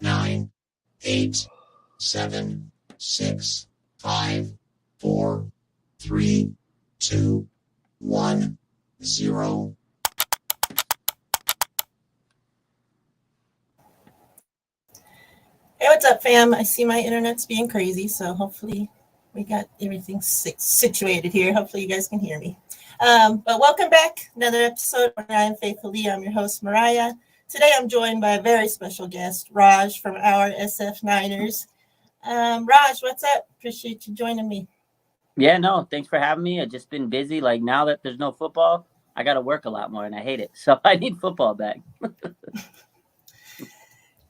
9, 8, 7, 6, 5, 4, 3, 2, 1, 0. Hey, what's up, fam? I see my internet's being crazy, so hopefully we got everything situated here. Hopefully you guys can hear me. But welcome back. Another episode where I'm Faithfullee. I'm your host, Miriah. Today I'm joined by a very special guest, Raj from our SF Niners. Raj, what's up? Appreciate you joining me. Yeah, no, thanks for having me. I've just been busy. Like, now that there's no football, I got to work a lot more, and I hate it. So I need football back.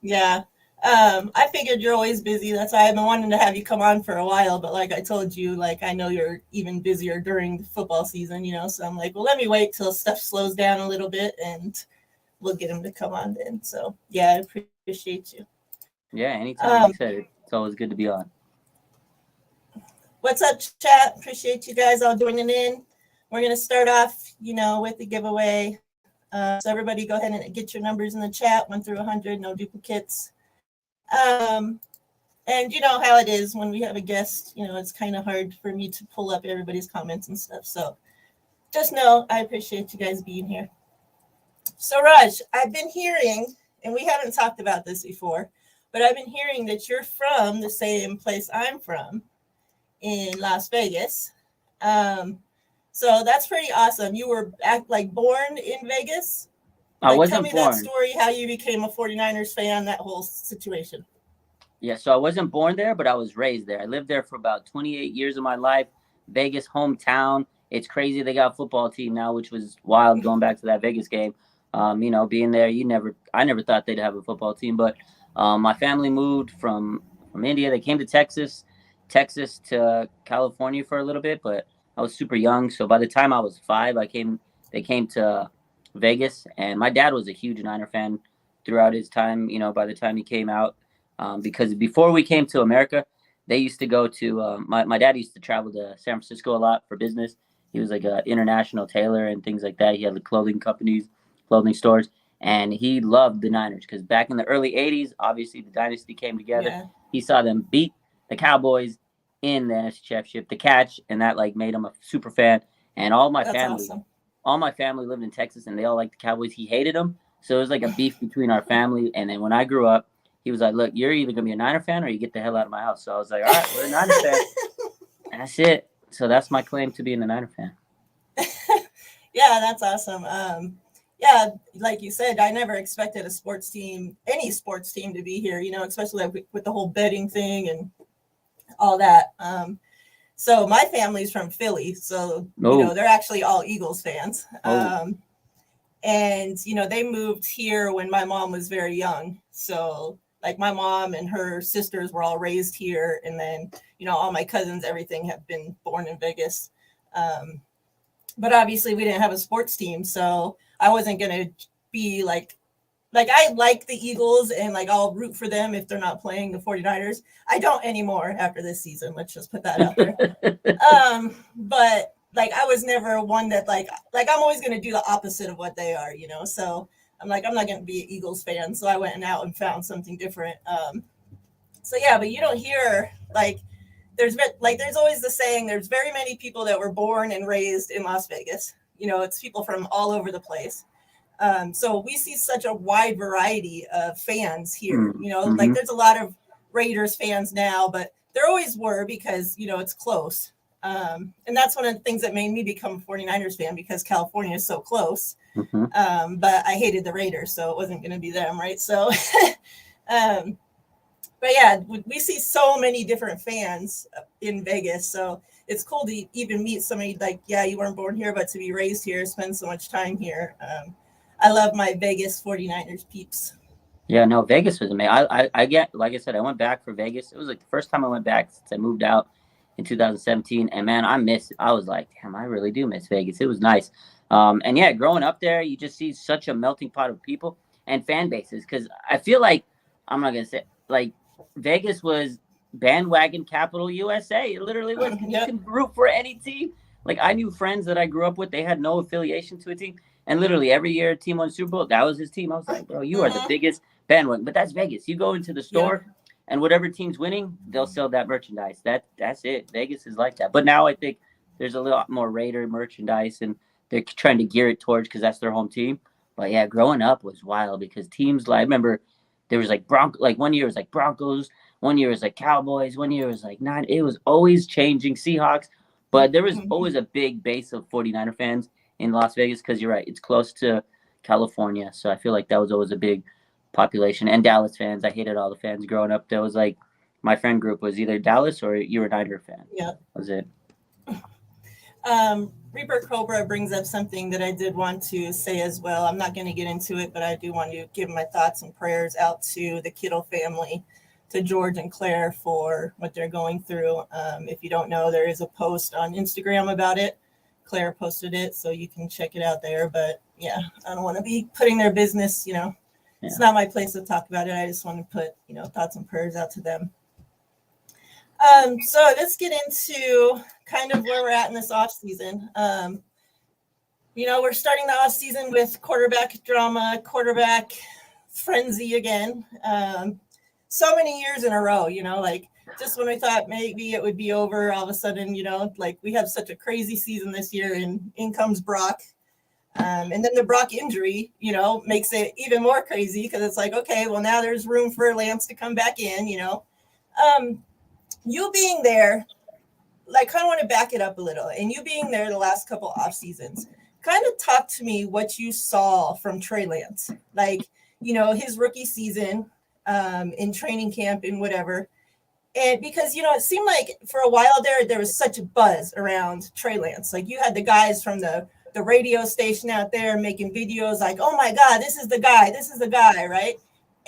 Yeah. I figured you're always busy. That's why I've been wanting to have you come on for a while. But like I told you, like I know you're even busier during the football season, So I'm like, well, let me wait till stuff slows down a little bit and we'll get him to come on then. So yeah, I appreciate you. Yeah, anytime. Like I said, it's always good to be on. What's up, chat? Appreciate you guys all joining in. We're going to start off, with the giveaway. So everybody go ahead and get your numbers in the chat, 1 through 100, no duplicates. And you know how it is when we have a guest, it's kind of hard for me to pull up everybody's comments and stuff. So just know I appreciate you guys being here. So Raj, I've been hearing, and we haven't talked about this before, but I've been hearing that you're from the same place I'm from in Las Vegas. So that's pretty awesome. You were born in Vegas? I wasn't born. Tell me born. that story, how you became a 49ers fan, that whole situation. Yeah, so I wasn't born there, but I was raised there. I lived there for about 28 years of my life. Vegas, hometown. It's crazy they got a football team now, which was wild going back to that Vegas game. Being there, I never thought they'd have a football team. But my family moved from India. They came to Texas to California for a little bit, but I was super young. So by the time I was 5, they came to Vegas, and my dad was a huge Niner fan throughout his time, by the time he came out, because before we came to America, they used to go to, my dad used to travel to San Francisco a lot for business. He was like an international tailor and things like that. He had the clothing stores, and he loved the Niners because back in the early 80s, obviously the dynasty came together. Yeah. He saw them beat the Cowboys in the NFC Championship, the catch, and that made him a super fan. And all my family lived in Texas, and they all liked the Cowboys. He hated them, so it was like a beef between our family. And then when I grew up, he was like, "Look, you're either gonna be a Niner fan or you get the hell out of my house." So I was like, "All right, we're a Niner fan." And that's it. So that's my claim to being a Niner fan. Yeah, that's awesome. Yeah, like you said, I never expected any sports team to be here, especially with the whole betting thing and all that. So my family's from Philly, so they're actually all Eagles fans. And they moved here when my mom was very young. So my mom and her sisters were all raised here, and then all my cousins, everything have been born in Vegas. But obviously we didn't have a sports team, so I wasn't gonna be like I like the Eagles and I'll root for them if they're not playing the 49ers. I don't anymore after this season. Let's just put that out there. But I was never one that I'm always going to do the opposite of what they are, So I'm not going to be an Eagles fan. So I went out and found something different. So yeah, but you don't hear there's always the saying, there's very many people that were born and raised in Las Vegas. It's people from all over the place. So we see such a wide variety of fans here, there's a lot of Raiders fans now, but there always were because, it's close. And that's one of the things that made me become a 49ers fan, because California is so close. But I hated the Raiders, so it wasn't going to be them. Right. So, but yeah, we see so many different fans in Vegas. So it's cool to even meet somebody you weren't born here, but to be raised here, spend so much time here. I love my Vegas 49ers peeps. Yeah, no, Vegas was amazing. I get, like I said, I went back for Vegas. It was the first time I went back since I moved out in 2017. And man, I was like, damn, I really do miss Vegas. It was nice. And yeah, growing up there, you just see such a melting pot of people and fan bases. Because I feel like, I'm not going to say, Vegas was bandwagon capital USA. It literally was. You can root for any team. I knew friends that I grew up with, they had no affiliation to a team. And literally every year a team won Super Bowl, that was his team. I was like, bro, you are the bandwagon. But that's Vegas. You go into the store, and whatever team's winning, they'll sell that merchandise. That's it. Vegas is like that. But now I think there's a lot more Raider merchandise, and they're trying to gear it towards because that's their home team. But yeah, growing up was wild because teams like I remember there was like like 1 year it was like Broncos, 1 year it was like Cowboys, 1 year it was like nine. It was always changing Seahawks, but there was always a big base of 49er fans in Las Vegas because you're right, it's close to California, so I feel like that was always a big population. And Dallas fans, I hated all the fans growing up. There was like my friend group was either Dallas or you were a Niner fan. Yeah, that was it. Reaper Cobra brings up something that I did want to say as well. I'm not going to get into it, but I do want to give my thoughts and prayers out to the Kittle family, to George and Claire for what they're going through. If you don't know, there is a post on Instagram about it. Claire posted it, so you can check it out there. But yeah, I don't want to be putting their business, It's not my place to talk about it. I just want to put, thoughts and prayers out to them. So let's get into kind of where we're at in this off season. We're starting the off season with quarterback drama, quarterback frenzy again. So many years in a row, just when we thought maybe it would be over, all of a sudden, we have such a crazy season this year, and in comes Brock. And then the Brock injury, makes it even more crazy because it's like, okay, well, now there's room for Lance to come back in, You being there, kind of want to back it up a little, and you being there the last couple off seasons, kind of talk to me what you saw from Trey Lance, his rookie season in training camp and whatever. And because, it seemed like for a while there was such a buzz around Trey Lance. You had the guys from the radio station out there making videos like, oh my God, this is the guy, right?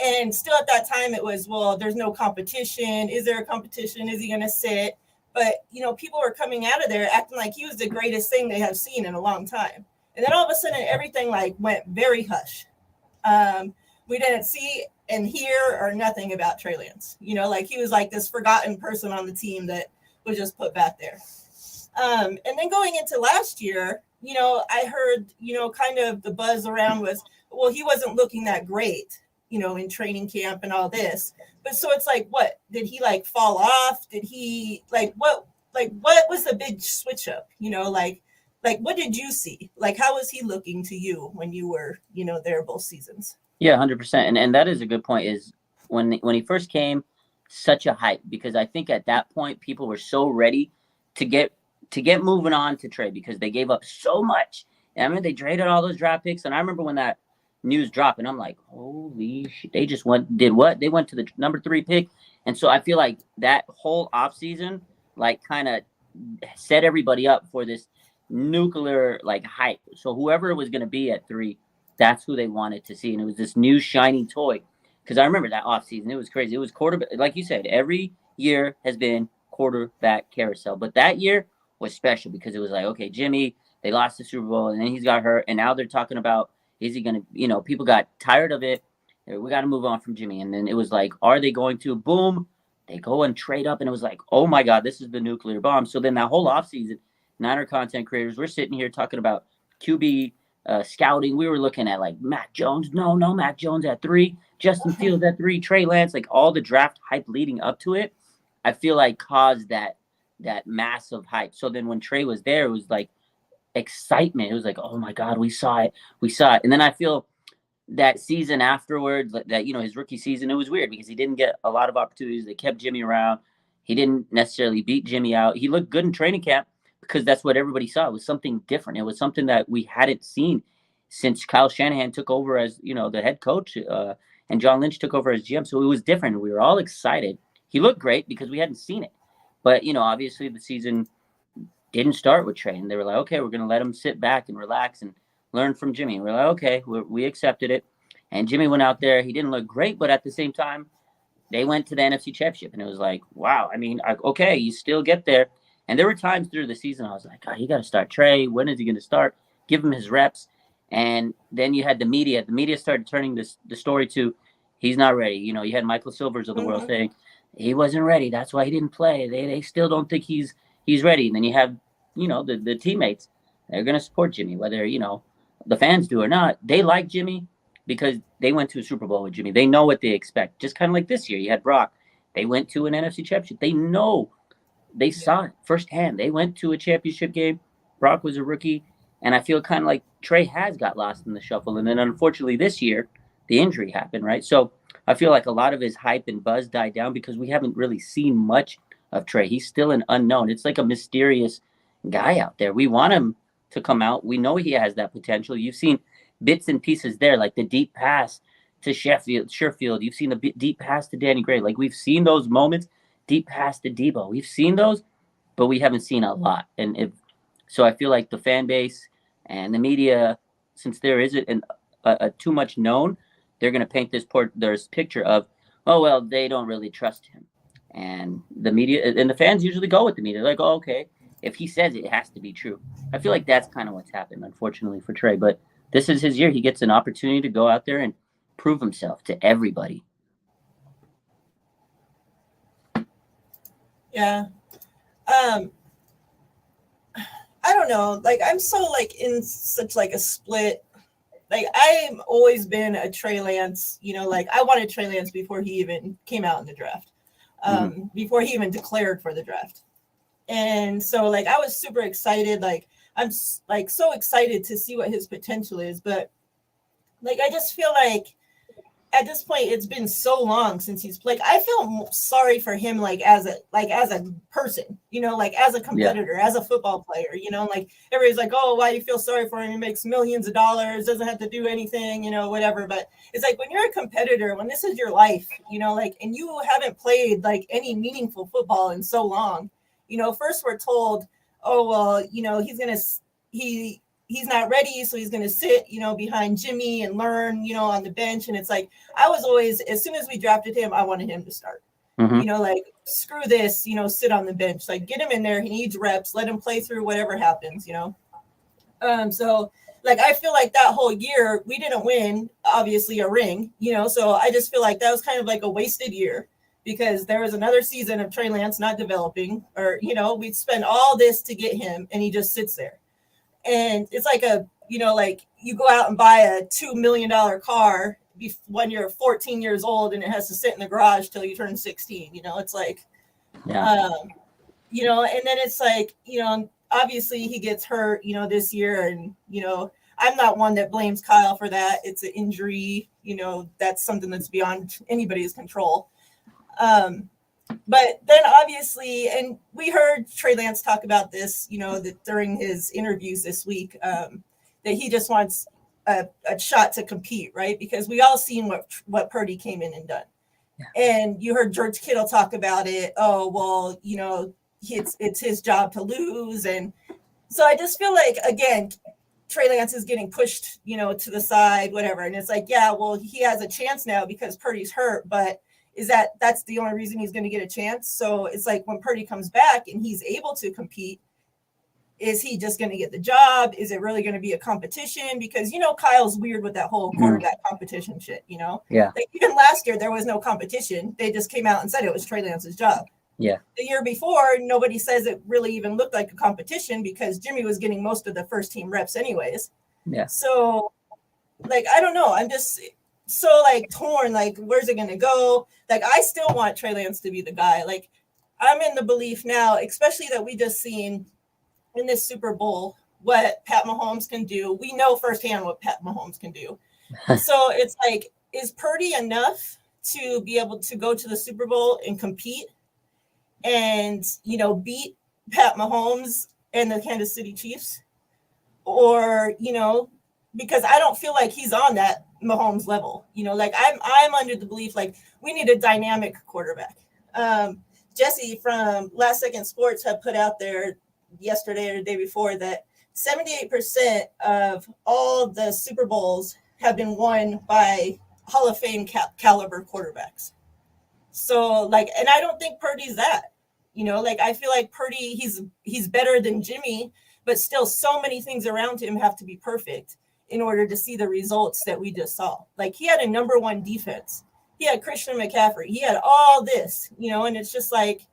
And still at that time, it was, well, there's no competition. Is there a competition? Is he going to sit? But, people were coming out of there acting like he was the greatest thing they have seen in a long time. And then all of a sudden, everything went very hush. We didn't see and hear or nothing about Trey Lance. He was like this forgotten person on the team that was just put back there. And then going into last year, I heard, kind of the buzz around was, well, he wasn't looking that great, in training camp and all this. But so it's like, what did he fall off? Did he what was the big switch up? What did you see? How was he looking to you when you were, there both seasons? Yeah, 100%. And that is a good point is when he first came, such a hype, because I think at that point, people were so ready to get moving on to Trey because they gave up so much. And I mean, they traded all those draft picks. And I remember when that news dropped and I'm like, holy shit, they just did what? They went to the number 3 pick. And so I feel like that whole offseason, kind of set everybody up for this nuclear, hype. So whoever was going to be at 3, that's who they wanted to see. And it was this new shiny toy. Because I remember that offseason, it was crazy. It was quarterback. Like you said, every year has been quarterback carousel. But that year was special because it was like, okay, Jimmy, they lost the Super Bowl and then he's got hurt. And now they're talking about, is he going to, people got tired of it. We got to move on from Jimmy. And then it was like, are they going to? Boom. They go and trade up. And it was like, oh my God, this is the nuclear bomb. So then that whole offseason, Niner content creators, we're sitting here talking about QB scouting. We were looking at Mac Jones. No, Mac Jones at 3. Justin Fields at 3. Trey Lance, all the draft hype leading up to it, I feel caused that massive hype. So then when Trey was there, it was excitement. It was oh my God, we saw it. And then I feel that season afterwards, that his rookie season, it was weird because he didn't get a lot of opportunities. They kept Jimmy around. He didn't necessarily beat Jimmy out. He looked good in training camp because that's what everybody saw. It was something different. It was something that we hadn't seen since Kyle Shanahan took over as the head coach and John Lynch took over as GM. So it was different. We were all excited. He looked great because we hadn't seen it. But, obviously the season didn't start with Trey. And they were like, okay, we're going to let him sit back and relax and learn from Jimmy. And we're like, okay, we accepted it. And Jimmy went out there. He didn't look great, but at the same time, they went to the NFC Championship. And it was like, wow, I mean, okay, you still get there. And there were times through the season I was like, oh, you got to start Trey. When is he going to start? Give him his reps. And then you had the media. The media started turning the story to he's not ready. You had Michael Silvers of the world saying he wasn't ready. That's why he didn't play. They still don't think he's ready. And then you have, the teammates. They're going to support Jimmy, whether, the fans do or not. They like Jimmy. because they went to a Super Bowl with Jimmy. They know what they expect. Just kind of like this year, you had Brock. They went to an NFC championship. They know, they saw it firsthand. They went to a championship game. Brock was a rookie. And I feel kind of like Trey has got lost in the shuffle. And then unfortunately this year, the injury happened, right? So I feel like a lot of his hype and buzz died down because we haven't really seen much of Trey. He's still an unknown. It's like a mysterious guy out there. We want him to come out. We know he has that potential. You've seen bits and pieces there, like the deep pass to Sherfield. You've seen the deep pass to Danny Gray. Like we've seen those moments, deep pass to Debo. We've seen those, but we haven't seen a lot. And so I feel like the fan base and the media, since there isn't a too much known, they're going to paint this picture of, oh, well, they don't really trust him. And the media and the fans usually go with the media. They're like, oh, okay, if he says it, it has to be true. I feel like that's kind of what's happened, unfortunately, for Trey. But this is his year. He gets an opportunity to go out there and prove himself to everybody. Yeah. I don't know. Like, I'm so, like, in such, like, a split. Like, I've always been a Trey Lance, you know, like, I wanted Trey Lance before he even came out in the draft, before he even declared for the draft. And so, like, I was super excited. Like, I'm, like, so excited to see what his potential is. But, like, I just feel like at this point, it's been so long since he's played. I feel sorry for him, like as a person, you know, like as a competitor, as a football player, you know, like everybody's like, oh, why you feel sorry for him? He makes millions of dollars, doesn't have to do anything, you know, whatever. But it's like when you're a competitor, when this is your life, you know, like, and you haven't played like any meaningful football in so long, you know, first we're told, oh, well, you know, he's not ready, so he's going to sit, you know, behind Jimmy and learn, you know, on the bench. And it's like, I was always, as soon as we drafted him, I wanted him to start. You know, like, screw this, you know, sit on the bench. Like, get him in there. He needs reps. Let him play through whatever happens, you know. So, like, I feel like that whole year, we didn't win, obviously, a ring, you know. So I just feel like that was kind of like a wasted year because there was another season of Trey Lance not developing, or, you know, we'd spend all this to get him, and he just sits there. And it's like you know, like you go out and buy a $2 million car when you're 14 years old and it has to sit in the garage till you turn 16, you know, it's like, you know, and then it's like, you know, obviously he gets hurt, you know, this year. And, you know, I'm not one that blames Kyle for that. It's an injury, you know, that's something that's beyond anybody's control. But then obviously, and we heard Trey Lance talk about this, you know, that during his interviews this week, that he just wants a shot to compete, right? Because we all seen what Purdy came in and done. Yeah. And you heard George Kittle talk about it. Oh, well, you know, it's his job to lose. And so I just feel like, again, Trey Lance is getting pushed, you know, to the side, whatever. And it's like, yeah, well, he has a chance now because Purdy's hurt, but that's the only reason he's going to get a chance. So it's like when Purdy comes back and he's able to compete, is he just going to get the job? Is it really going to be a competition? Because, you know, Kyle's weird with that whole quarterback competition shit, you know? Yeah. Like even last year, there was no competition. They just came out and said it was Trey Lance's job. Yeah. The year before, nobody says it really even looked like a competition because Jimmy was getting most of the first team reps anyways. Yeah. So, like, I don't know. I'm just so like torn, like where's it gonna go? Like I still want Trey Lance to be the guy. Like I'm in the belief now, especially that we just seen in this Super Bowl what Pat Mahomes can do. We know firsthand what Pat Mahomes can do. So it's like, is Purdy enough to be able to go to the Super Bowl and compete and, you know, beat Pat Mahomes and the Kansas City Chiefs? Or, you know, because I don't feel like he's on that Mahomes level, you know, like I'm under the belief like we need a dynamic quarterback. Jesse from Last Second Sports had put out there yesterday or the day before that 78% of all the Super Bowls have been won by Hall of Fame caliber quarterbacks. So like, and I don't think Purdy's that, you know, like I feel like Purdy, he's better than Jimmy, but still so many things around him have to be perfect in order to see the results that we just saw. Like he had a number one defense. He had Christian McCaffrey. He had all this, you know, and it's just like,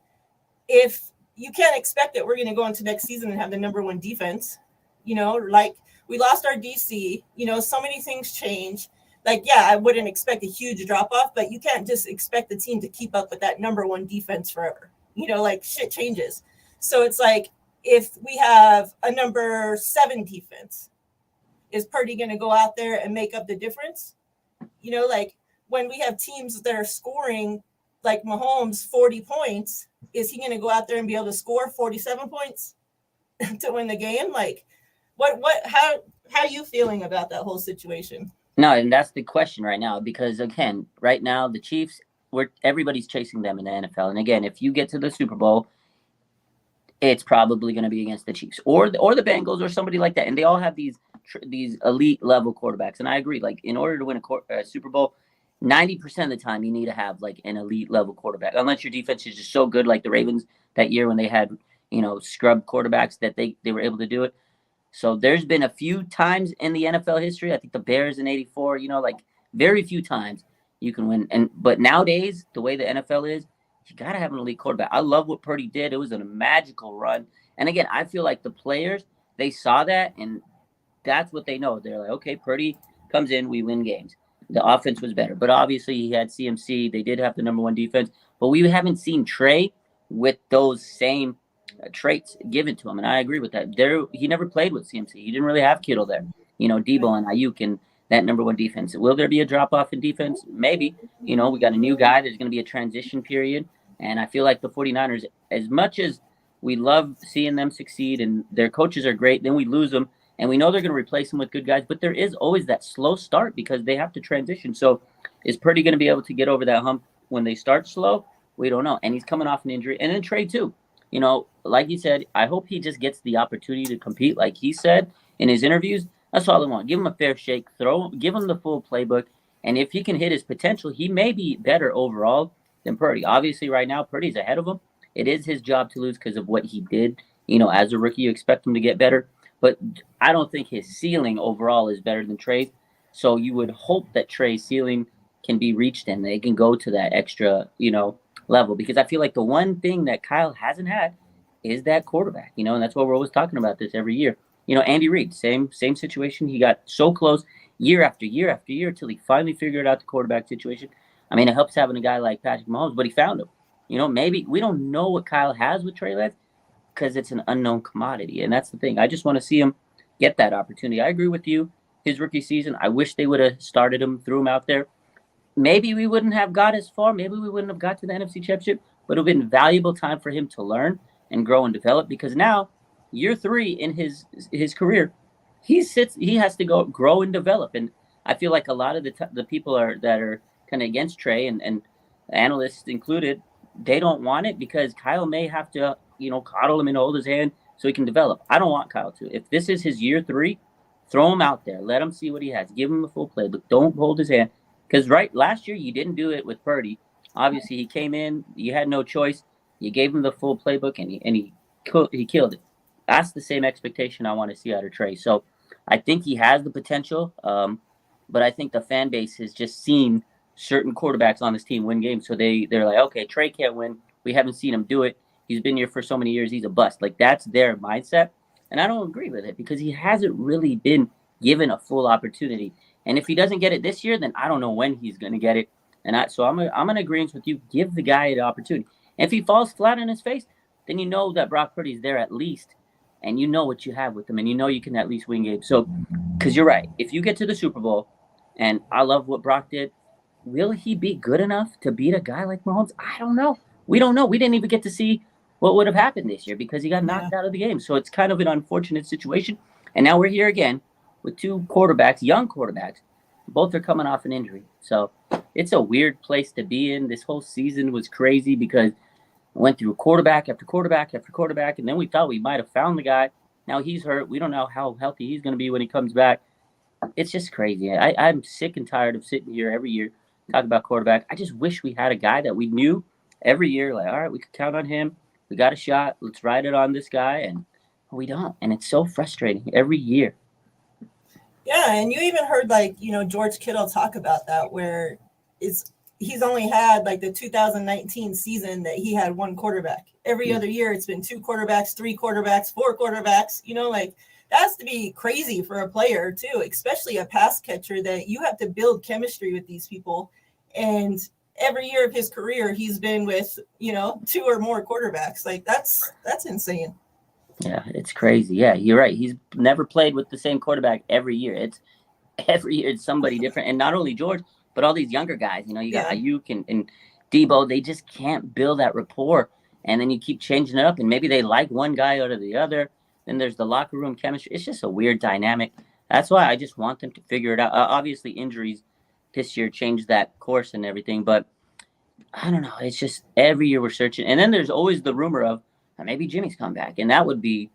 if you can't expect that we're going to go into next season and have the number one defense, you know, like we lost our DC, you know, so many things change. like, yeah, I wouldn't expect a huge drop off, but you can't just expect the team to keep up with that number one defense forever. Like shit changes. So it's like, if we have a number 7 defense, is Purdy going to go out there and make up the difference? Like when we have teams that are scoring like Mahomes 40 points, is he going to go out there and be able to score 47 points to win the game? Like how are you feeling about that whole situation? No, and that's the question right now, because again, right now the Chiefs, everybody's chasing them in the NFL. And again, if you get to the Super Bowl, it's probably going to be against the Chiefs or the Bengals or somebody like that. And they all have these elite level quarterbacks. And I agree, like in order to win a Super Bowl, 90% of the time you need to have like an elite level quarterback, unless your defense is just so good, like the Ravens that year when they had, scrub quarterbacks, that they were able to do it. So there's been a few times in the NFL history, I think the Bears in '84, like very few times you can win. But nowadays, the way the NFL is, you got to have an elite quarterback. I love what Purdy did. It was a magical run. And again, I feel like the players, they saw that, and that's what they know. They're like, okay, Purdy comes in, we win games. The offense was better. But obviously, he had CMC. They did have the number one defense. But we haven't seen Trey with those same traits given to him. And I agree with that. He never played with CMC. He didn't really have Kittle there. Debo and Ayuk and that number one defense. Will there be a drop-off in defense? Maybe. We got a new guy. There's going to be a transition period. And I feel like the 49ers, as much as we love seeing them succeed and their coaches are great, then we lose them. And we know they're going to replace them with good guys. But there is always that slow start because they have to transition. So is Purdy going to be able to get over that hump when they start slow? We don't know. And he's coming off an injury. And then Trey, too. Like you said, I hope he just gets the opportunity to compete. Like he said in his interviews, that's all I want. Give him a fair shake. Give him the full playbook. And if he can hit his potential, he may be better overall than Purdy. Obviously, right now, Purdy's ahead of him. It is his job to lose because of what he did. As a rookie, you expect him to get better. But I don't think his ceiling overall is better than Trey's. So you would hope that Trey's ceiling can be reached and they can go to that extra, level. Because I feel like the one thing that Kyle hasn't had is that quarterback, and that's why we're always talking about this every year. Andy Reid, same situation. He got so close year after year after year till he finally figured out the quarterback situation. I mean, it helps having a guy like Patrick Mahomes, but he found him. Maybe we don't know what Kyle has with Trey Lance because it's an unknown commodity. And that's the thing. I just want to see him get that opportunity. I agree with you. His rookie season, I wish they would have started him, threw him out there. Maybe we wouldn't have got as far. Maybe we wouldn't have got to the NFC Championship, but it would have been valuable time for him to learn and grow and develop, because now, year 3 in his career, he has to go grow and develop. And I feel like a lot of the people that are kind of against Trey and analysts included, they don't want it because Kyle may have to, coddle him and hold his hand so he can develop. I don't want Kyle to. If this is his year 3, throw him out there. Let him see what he has. Give him a full play, but don't hold his hand. Because last year you didn't do it with Purdy. Obviously, he came in. You had no choice. You gave him the full playbook, and he killed it. That's the same expectation I want to see out of Trey. So I think he has the potential, but I think the fan base has just seen certain quarterbacks on this team win games. So they're like, okay, Trey can't win. We haven't seen him do it. He's been here for so many years. He's a bust. Like, that's their mindset. And I don't agree with it because he hasn't really been given a full opportunity. And if he doesn't get it this year, then I don't know when he's going to get it. And so I'm in agreement with you. Give the guy the opportunity. And if he falls flat on his face, then you know that Brock Purdy's there at least, and you know what you have with him, and you know you can at least win games. So, because you're right, if you get to the Super Bowl, and I love what Brock did, will he be good enough to beat a guy like Mahomes? I don't know. We don't know. We didn't even get to see what would have happened this year because he got knocked out of the game. So it's kind of an unfortunate situation. And now we're here again with 2 quarterbacks, young quarterbacks. Both are coming off an injury. So it's a weird place to be in. This whole season was crazy because I went through quarterback after quarterback after quarterback, and then we thought we might have found the guy. Now he's hurt. We don't know how healthy he's going to be when he comes back. It's just crazy. I'm sick and tired of sitting here every year talking about quarterback. I just wish we had a guy that we knew every year, like, all right, we could count on him. We got a shot. Let's ride it on this guy. And we don't. And it's so frustrating every year. Yeah, and you even heard, George Kittle talk about that, where he's only had, the 2019 season that he had 1 quarterback. Every other year, it's been 2 quarterbacks, 3 quarterbacks, 4 quarterbacks, that has to be crazy for a player too, especially a pass catcher, that you have to build chemistry with these people. And every year of his career, he's been with, 2 or more quarterbacks. Like that's insane. Yeah, it's crazy. Yeah, you're right. He's never played with the same quarterback every year. Every year it's somebody different. And not only George, but all these younger guys. You got Ayuk and Debo. They just can't build that rapport. And then you keep changing it up, and maybe they like one guy out of the other. Then there's the locker room chemistry. It's just a weird dynamic. That's why I just want them to figure it out. Obviously, injuries this year changed that course and everything, but I don't know. It's just every year we're searching. And then there's always the rumor of maybe Jimmy's come back. And that would be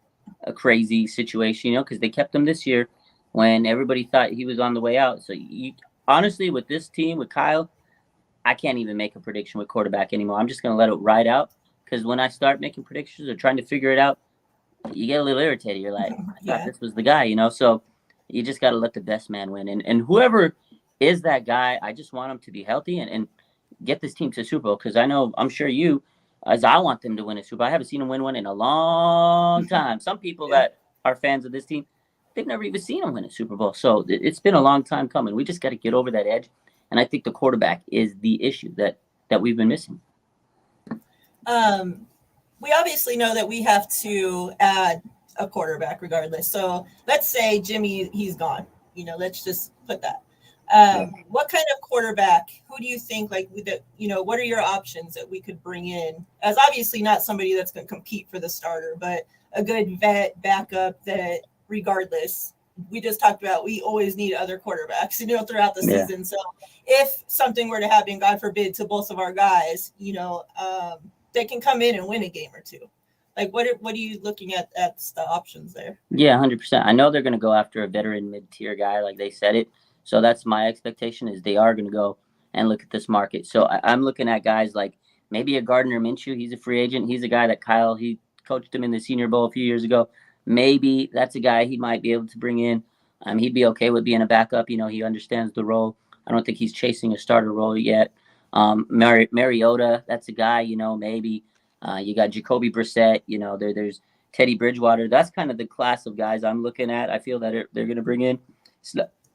a crazy situation, because they kept him this year when everybody thought he was on the way out. So honestly, with this team, with Kyle, I can't even make a prediction with quarterback anymore. I'm just going to let it ride out, because when I start making predictions or trying to figure it out, you get a little irritated. You're like, I thought this was the guy, So you just got to let the best man win. And whoever is that guy, I just want him to be healthy and get this team to the Super Bowl, because I'm sure you, as I want them to win a Super Bowl. I haven't seen them win one in a long time. Some people that are fans of this team, they've never even seen them win a Super Bowl. So it's been a long time coming. We just got to get over that edge. And I think the quarterback is the issue that we've been missing. We obviously know that we have to add a quarterback regardless. So let's say Jimmy, he's gone. Let's just put that. What kind of quarterback, who do you think, what are your options that we could bring in, as obviously not somebody that's going to compete for the starter, but a good vet backup that regardless, we just talked about, we always need other quarterbacks, throughout the season. So if something were to happen, God forbid, to both of our guys, they can come in and win a game or two. Like, what are you looking at the options there? Yeah, 100%. I know they're going to go after a veteran mid-tier guy, like they said it. So that's my expectation, is they are going to go and look at this market. So I'm looking at guys like maybe a Gardner Minshew. He's a free agent. He's a guy that Kyle, he coached him in the Senior Bowl a few years ago. Maybe that's a guy he might be able to bring in. He'd be okay with being a backup. He understands the role. I don't think he's chasing a starter role yet. Mariota, that's a guy, maybe. You got Jacoby Brissett, there's Teddy Bridgewater. That's kind of the class of guys I'm looking at. I feel that they're going to bring in. It's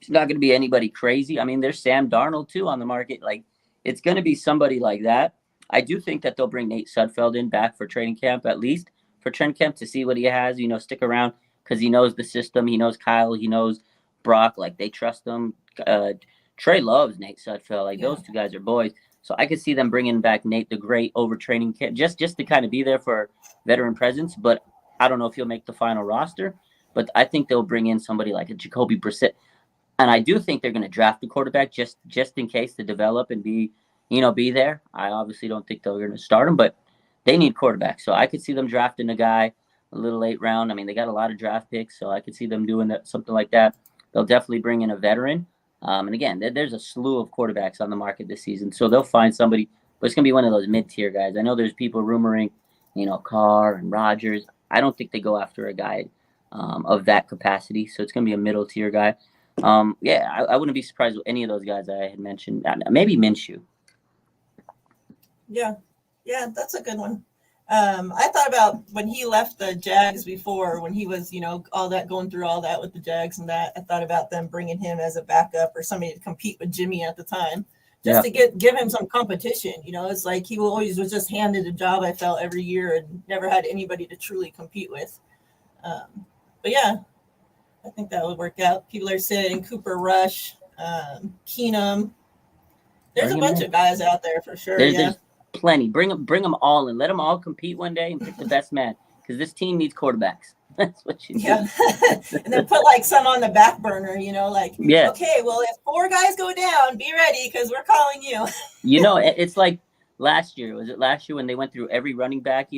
not going to be anybody crazy. There's Sam Darnold, too, on the market. Like, it's going to be somebody like that. I do think that they'll bring Nate Sudfeld in back for training camp, at least for training camp, to see what he has, stick around, because he knows the system. He knows Kyle. He knows Brock. Like, they trust him. Trey loves Nate Sudfeld. Like, those two guys are boys. So I could see them bringing back Nate the Great over training camp, just to kind of be there for veteran presence. But I don't know if he'll make the final roster. But I think they'll bring in somebody like a Jacoby Brissett. And I do think they're going to draft a quarterback just in case to develop and be there. I obviously don't think they're going to start him, but they need quarterbacks. So I could see them drafting a guy a little late round. They got a lot of draft picks, so I could see them doing that, something like that. They'll definitely bring in a veteran. And again, there's a slew of quarterbacks on the market this season, so they'll find somebody. But it's going to be one of those mid-tier guys. I know there's people rumoring, Carr and Rodgers. I don't think they go after a guy of that capacity, so it's going to be a middle-tier guy. I wouldn't be surprised with any of those guys I had mentioned. Maybe Minshew. Yeah, that's a good one. I thought about when he left the Jags before, when he was, going through all that with the Jags and that. I thought about them bringing him as a backup or somebody to compete with Jimmy at the time, just to give him some competition. It's like he always was just handed a job, I felt, every year and never had anybody to truly compete with. But yeah. I think that would work out. People are saying Cooper Rush, Keenum. There's a bunch of guys out there for sure. There's plenty. Bring them all in. Let them all compete one day and pick the best man, because this team needs quarterbacks. That's what you do. Yeah. And then put some on the back burner, okay, well, if 4 guys go down, be ready, because we're calling you. It's like last year. Was it last year when they went through every running back,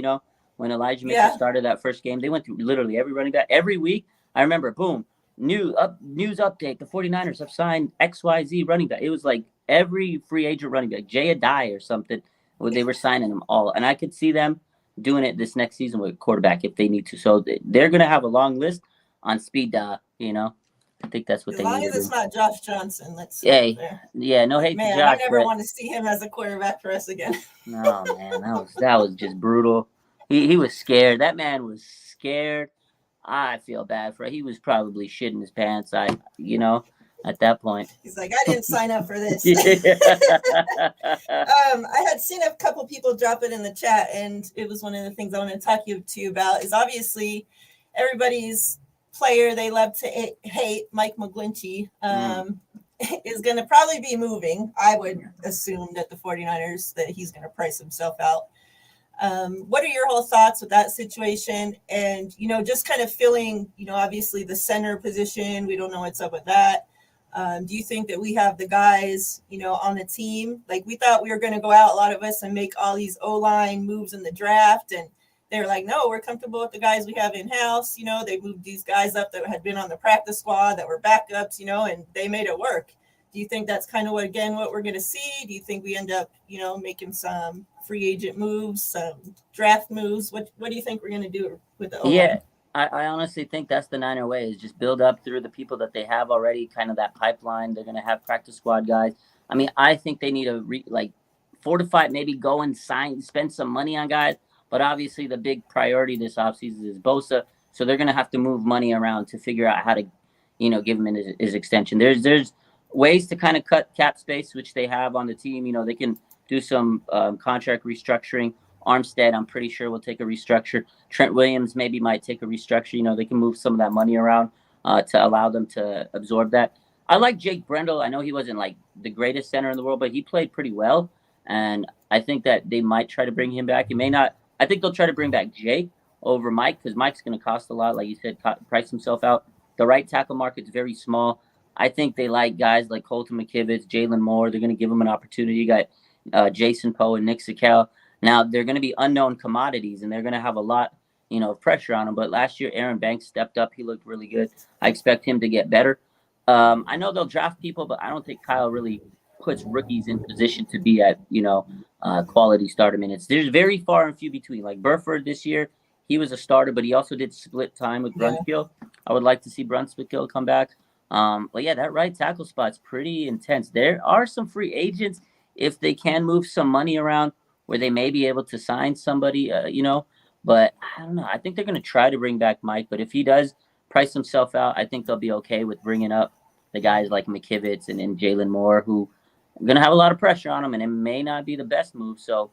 when Elijah Mitchell started that first game? They went through literally every running back every week. I remember, boom, news update. The 49ers have signed XYZ running back. It was like every free agent running back, Jay Adai or something, where they were signing them all. And I could see them doing it this next season with quarterback if they need to. So they're going to have a long list on speed dial, I think that's what they need to do. As long as it's not Josh Johnson, let's no hate to Josh. I never want to see him as a quarterback for us again. No, man, that was just brutal. He was scared. That man was scared. I feel bad for him. He was probably shitting his pants. At that point. He's like, I didn't sign up for this. Yeah. I had seen a couple people drop it in the chat, and it was one of the things I want to talk to you about is obviously everybody's player they love to hate, Mike McGlinchey, is going to probably be moving. I would assume that the 49ers, that he's going to price himself out. What are your whole thoughts with that situation? And, just kind of filling, obviously the center position, we don't know what's up with that. Do you think that we have the guys, on the team? Like, we thought we were going to go out, a lot of us, and make all these O-line moves in the draft. And they're like, no, we're comfortable with the guys we have in-house. They moved these guys up that had been on the practice squad that were backups, and they made it work. Do you think that's kind of what we're going to see? Do you think we end up, making some free agent moves, some draft moves? What do you think we're going to do with the O-line? Yeah, I honestly think that's the Niner way, is just build up through the people that they have already, kind of that pipeline. They're going to have practice squad guys. I mean, I think they need to fortify, maybe go and spend some money on guys. But obviously the big priority this offseason is Bosa. So they're going to have to move money around to figure out how to, give him his extension. There's ways to kind of cut cap space, which they have on the team. They can do some contract restructuring. Armstead, I'm pretty sure, will take a restructure. Trent Williams maybe might take a restructure. They can move some of that money around to allow them to absorb that. I like Jake Brendel. I know he wasn't like the greatest center in the world, but he played pretty well. And I think that they might try to bring him back. He may not. I think they'll try to bring back Jake over Mike, because Mike's going to cost a lot. Like you said, price himself out. The right tackle market's very small. I think they like guys like Colton McKivitz, Jalen Moore. They're going to give him an opportunity. You got Jason Poe and Nick Zakelj. Now, they're going to be unknown commodities, and they're going to have a lot, of pressure on them. But last year, Aaron Banks stepped up. He looked really good. I expect him to get better. I know they'll draft people, but I don't think Kyle really puts rookies in position to be at, quality starter minutes. There's very far and few between. Like Burford this year, he was a starter, but he also did split time with Brunskill. I would like to see Brunskill come back. But yeah, that right tackle spot's pretty intense. There are some free agents, if they can move some money around, where they may be able to sign somebody, but I don't know. I think they're going to try to bring back Mike, but if he does price himself out, I think they'll be okay with bringing up the guys like McKivitz and Jalen Moore, who are going to have a lot of pressure on them, and it may not be the best move. So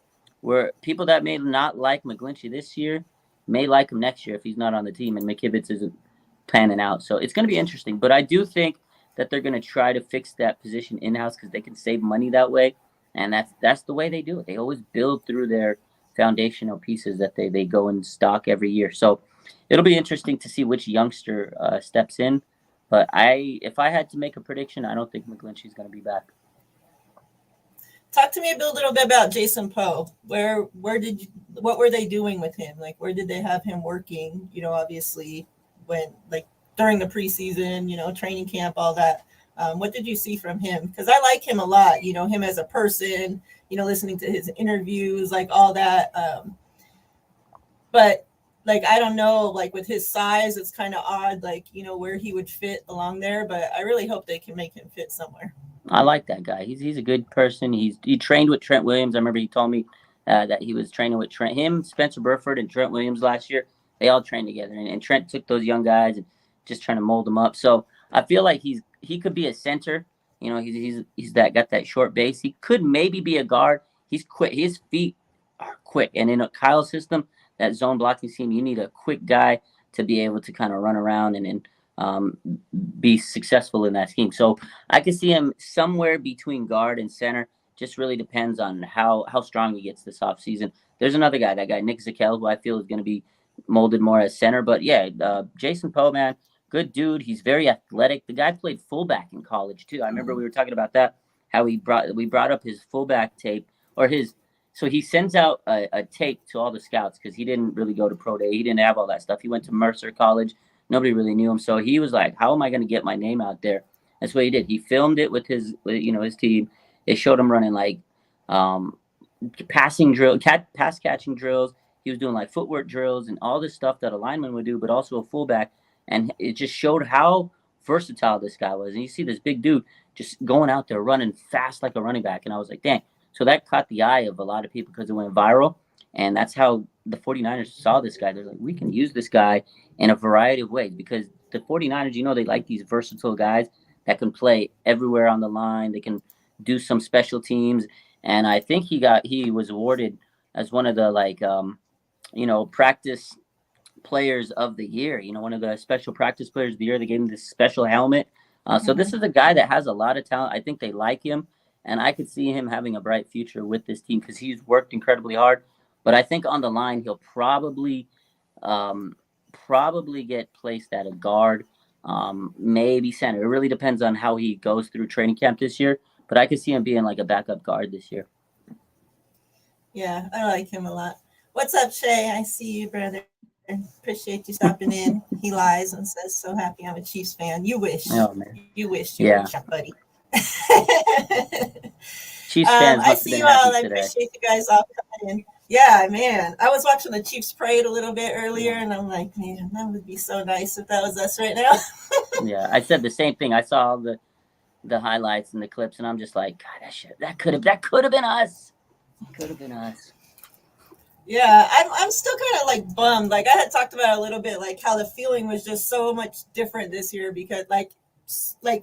people that may not like McGlinchey this year may like him next year if he's not on the team and McKivitz isn't panning out. So it's going to be interesting, but I do think that they're going to try to fix that position in-house because they can save money that way. And that's the way they do it. They always build through their foundational pieces that they go in stock every year. So it'll be interesting to see which youngster steps in. But if I had to make a prediction, I don't think McGlinchey's going to be back. Talk to me a little bit about Jason Poe. What were they doing with him? Like, where did they have him working? Obviously during the preseason, training camp, all that. What did you see from him? Because I like him a lot, him as a person, listening to his interviews, like all that. But I don't know, with his size, it's kind of odd, where he would fit along there. But I really hope they can make him fit somewhere. I like that guy. He's a good person. He trained with Trent Williams. I remember he told me that he was training with him, Spencer Burford, and Trent Williams last year. They all trained together, and Trent took those young guys and just trying to mold them up. So I feel like he could be a center. He's got that short base. He could maybe be a guard. He's quick. His feet are quick. And in a Kyle system, that zone blocking scheme, you need a quick guy to be able to kind of run around and be successful in that scheme. So I could see him somewhere between guard and center. Just really depends on how strong he gets this offseason. There's another guy, that guy, Nick Zakelj, who I feel is going to be molded more as center. But yeah, Jason Poe, man, good dude. He's very athletic. The guy played fullback in college too. I remember we were talking about that, how we brought up his fullback tape so he sends out a tape to all the scouts because he didn't really go to pro day. He didn't have all that stuff. He went to Mercer College. Nobody really knew him. So he was like, how am I going to get my name out there? That's what he did. He filmed it with his team. They showed him running passing drill, pass catching drills. He was doing footwork drills and all this stuff that a lineman would do, but also a fullback. And it just showed how versatile this guy was. And you see this big dude just going out there running fast like a running back. And I was like, dang. So that caught the eye of a lot of people because it went viral. And that's how the 49ers saw this guy. They're like, we can use this guy in a variety of ways, because the 49ers, they like these versatile guys that can play everywhere on the line. They can do some special teams. And I think he was awarded as one of the practice players of the year, one of the special practice players of the year. They gave him this special helmet. So this is a guy that has a lot of talent. I think they like him, and I could see him having a bright future with this team because he's worked incredibly hard. But I think on the line, he'll probably get placed at a guard, maybe center. It really depends on how he goes through training camp this year. But I could see him being like a backup guard this year. Yeah, I like him a lot. What's up, Shay? I see you, brother. Appreciate you stopping in. He lies and says, so happy I'm a Chiefs fan. You wish. Oh, man. You wish you were, buddy. Chiefs fans I see you all. I appreciate you guys all coming in. Yeah, man. I was watching the Chiefs parade a little bit earlier, and I'm like, man, that would be so nice if that was us right now. Yeah, I said the same thing. I saw the highlights and the clips, and I'm just like, God, that could have been us. Could have been us. Yeah, I'm still kind of like bummed. Like I had talked about a little bit, like how the feeling was just so much different this year because like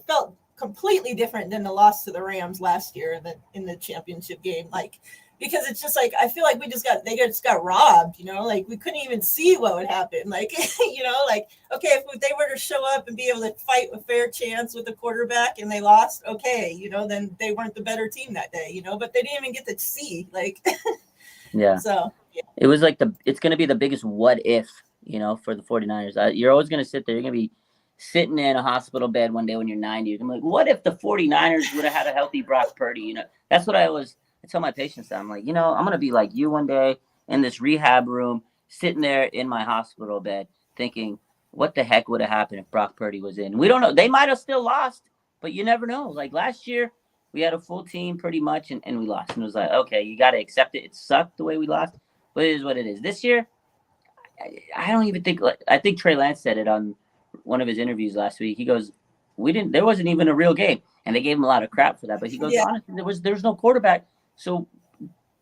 felt completely different than the loss to the Rams last year in the championship game. Like because it's just like I feel like they just got robbed. Like we couldn't even see what would happen. Like like okay, if they were to show up and be able to fight a fair chance with the quarterback and they lost, okay, then they weren't the better team that day. But they didn't even get to see like. Yeah. So. Yeah. It was like it's going to be the biggest what if, for the 49ers. You're always going to sit there. You're going to be sitting in a hospital bed one day when you're 90. You're going to be like, what if the 49ers would have had a healthy Brock Purdy? That's what I tell my patients that. I'm like, I'm going to be like you one day in this rehab room, sitting there in my hospital bed thinking, what the heck would have happened if Brock Purdy was in? We don't know. They might have still lost, but you never know. Like last year, we had a full team pretty much, and we lost. And it was like, okay, you got to accept it. It sucked the way we lost. But it is what it is. This year, I don't even think. I think Trey Lance said it on one of his interviews last week. He goes, there wasn't even a real game, and they gave him a lot of crap for that. But he goes, honestly, there was no quarterback. So,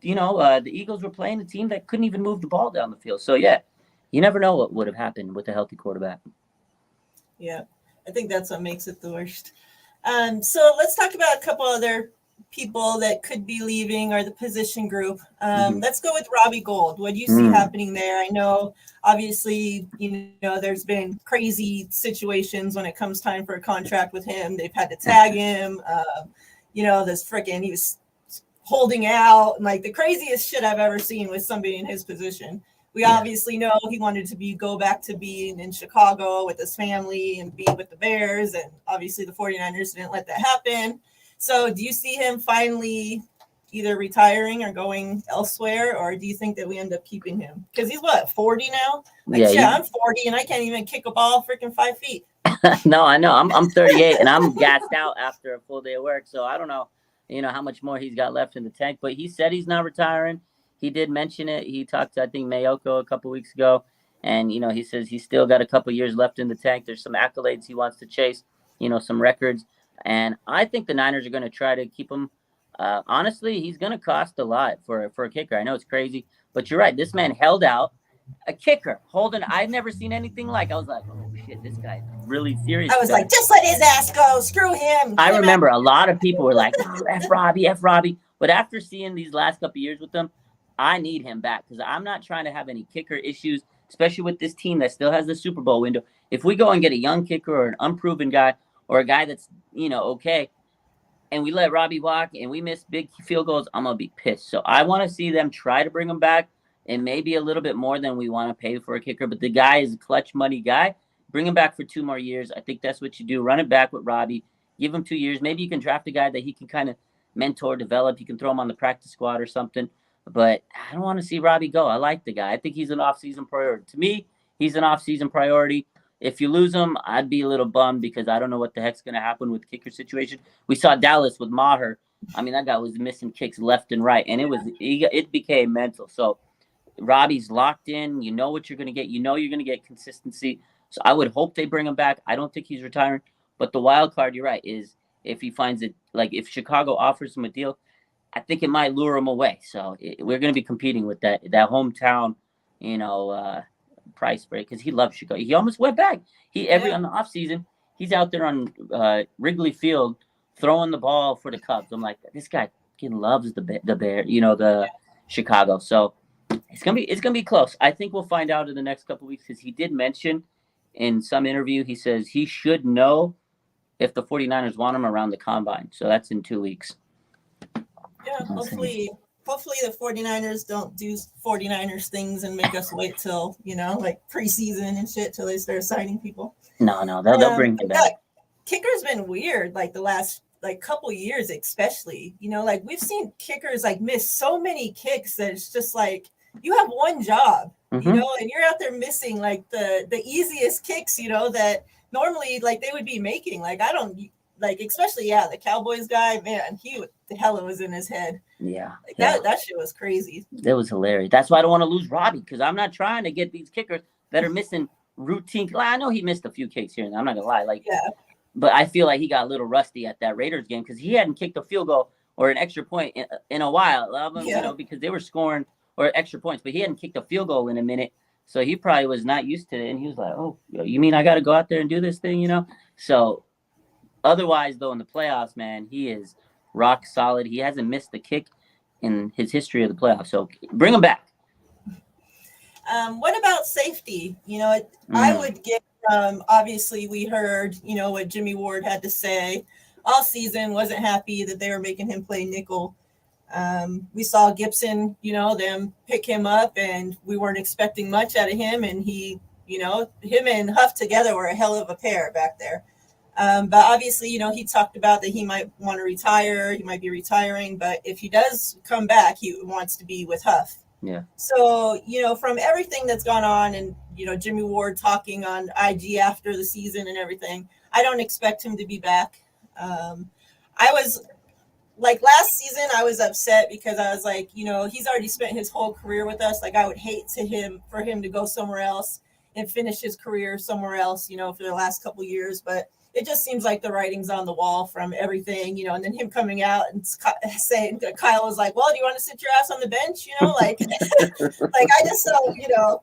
the Eagles were playing a team that couldn't even move the ball down the field. So yeah, you never know what would have happened with a healthy quarterback. Yeah, I think that's what makes it the worst. So let's talk about a couple other people that could be leaving or the position group. Let's go with Robbie Gould. What do you see happening there? I know, obviously, there's been crazy situations when it comes time for a contract with him. They've had to tag him. He was holding out, and like the craziest shit I've ever seen with somebody in his position. We obviously know he wanted to go back to being in Chicago with his family and be with the Bears, and obviously the 49ers didn't let that happen. So do you see him finally either retiring or going elsewhere, or do you think that we end up keeping him? Because he's 40 now? I'm 40 and I can't even kick a ball freaking 5 feet. No, I know. I'm 38 and I'm gassed out after a full day of work. So I don't know, how much more he's got left in the tank. But he said he's not retiring. He did mention it. He talked to, I think, Mayoko a couple weeks ago. And, he says he's still got a couple years left in the tank. There's some accolades he wants to chase, some records. And I think the Niners are going to try to keep him. Honestly, he's going to cost a lot for a kicker. I know it's crazy, but you're right. This man held out a kicker. I've never seen anything like. I was like, oh, shit, this guy's really serious. I was like, just let his ass go. Screw him. I remember a lot of people were like, oh, F. Robbie. But after seeing these last couple of years with him, I need him back because I'm not trying to have any kicker issues, especially with this team that still has the Super Bowl window. If we go and get a young kicker or an unproven guy or a guy that's, okay, and we let Robbie walk and we miss big field goals, I'm going to be pissed. So I want to see them try to bring him back and maybe a little bit more than we want to pay for a kicker. But the guy is a clutch money guy. Bring him back for 2 more years. I think that's what you do. Run it back with Robbie. Give him 2 years. Maybe you can draft a guy that he can kind of mentor, develop. You can throw him on the practice squad or something. But I don't want to see Robbie go. I like the guy. I think he's an off-season priority. To me, he's an off-season priority. If you lose him, I'd be a little bummed because I don't know what the heck's going to happen with the kicker situation. We saw Dallas with Maher. I mean, that guy was missing kicks left and right, and it became mental. So Robbie's locked in. You know what you're going to get. You know you're going to get consistency. So I would hope they bring him back. I don't think he's retiring. But the wild card, you're right, is if he finds it, like if Chicago offers him a deal, I think it might lure him away. So we're going to be competing with that hometown, price break because he loves Chicago. He almost went back. On the off season, he's out there on Wrigley Field throwing the ball for the Cubs. I'm like, this guy loves the Bear, the Chicago. So it's gonna be close. I think we'll find out in the next couple of weeks because he did mention in some interview, he says he should know if the 49ers want him around the combine. So that's in 2 weeks. Yeah, hopefully the 49ers don't do 49ers things and make us wait till, like preseason and shit till they start signing people. No, they'll bring him back. Kicker's been weird, like the last couple years, especially. Like we've seen kickers like miss so many kicks that it's just like you have one job, and you're out there missing like the easiest kicks, that normally like they would be making. Like I don't like, especially the Cowboys guy, man, the hell it was in his head. Yeah, that shit was crazy. It was hilarious. That's why I don't want to lose Robbie because I'm not trying to get these kickers that are missing routine. I know he missed a few kicks here and there. I'm not gonna lie, but I feel like he got a little rusty at that Raiders game because he hadn't kicked a field goal or an extra point in a while. Because they were scoring or extra points, but he hadn't kicked a field goal in a minute, so he probably was not used to it. And he was like, "Oh, you mean I got to go out there and do this thing?" So otherwise, though, in the playoffs, man, he is rock solid. He hasn't missed a kick in his history of the playoffs. So bring him back. What about safety? I would get, obviously we heard, what Jimmy Ward had to say all season, wasn't happy that they were making him play nickel. We saw Gibson, them pick him up and we weren't expecting much out of him. And he, him and Huff together were a hell of a pair back there. But obviously, he talked about that he might want to retire. He might be retiring, but if he does come back, he wants to be with Huff. Yeah. So, from everything that's gone on and, Jimmy Ward talking on IG after the season and everything, I don't expect him to be back. I was like last season, I was upset because I was like, he's already spent his whole career with us. Like I would hate for him to go somewhere else and finish his career somewhere else, for the last couple of years. But it just seems like the writing's on the wall from everything, and then him coming out and saying, Kyle was like, well, do you want to sit your ass on the bench? Like, like I just don't,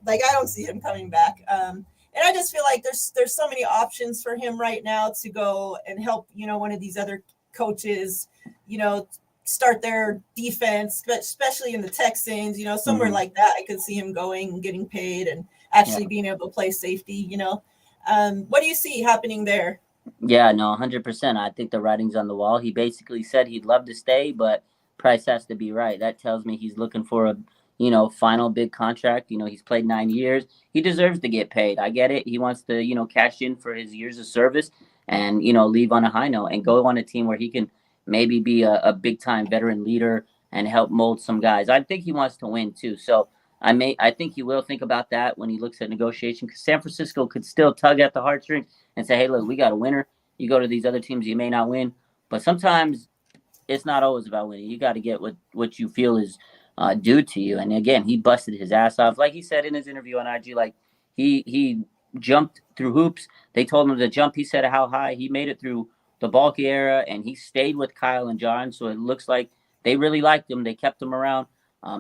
like I don't see him coming back. And I just feel like there's so many options for him right now to go and help, one of these other coaches, start their defense, especially in the Texans, somewhere like that. I could see him going and getting paid and actually being able to play safety, What do you see happening there? Yeah, no, 100%. I think the writing's on the wall. He basically said he'd love to stay, but price has to be right. That tells me he's looking for a, final big contract. He's played 9 years. He deserves to get paid. I get it. He wants to, cash in for his years of service and, leave on a high note and go on a team where he can maybe be a big-time veteran leader and help mold some guys. I think he wants to win, too. So I think he will think about that when he looks at negotiation because San Francisco could still tug at the heartstrings and say, hey, look, we got a winner. You go to these other teams, you may not win. But sometimes it's not always about winning. You got to get what you feel is due to you. And, again, he busted his ass off. Like he said in his interview on IG, like he jumped through hoops. They told him to jump. He said how high. He made it through the bulky era, and he stayed with Kyle and John. So it looks like they really liked him. They kept him around.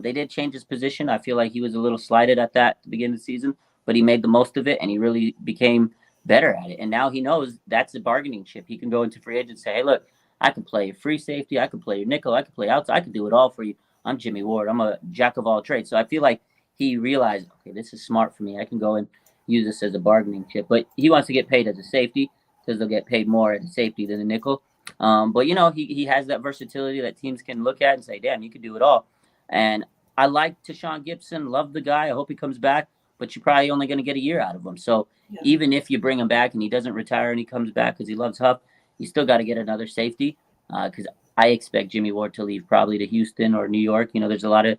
They did change his position. I feel like he was a little slighted at that at the beginning of the season, but he made the most of it, and he really became better at it. And now he knows that's a bargaining chip. He can go into free agents and say, hey, look, I can play free safety. I can play your nickel. I can play outside. I can do it all for you. I'm Jimmy Ward. I'm a jack of all trades. So I feel like he realized, okay, this is smart for me. I can go and use this as a bargaining chip. But he wants to get paid as a safety because they'll get paid more as a safety than a nickel. But, he has that versatility that teams can look at and say, damn, you can do it all. And I like Teran Gibson, love the guy. I hope he comes back, but you're probably only going to get a year out of him. So even if you bring him back and he doesn't retire and he comes back because he loves Huff, you still got to get another safety because I expect Jimmy Ward to leave probably to Houston or New York. There's a lot of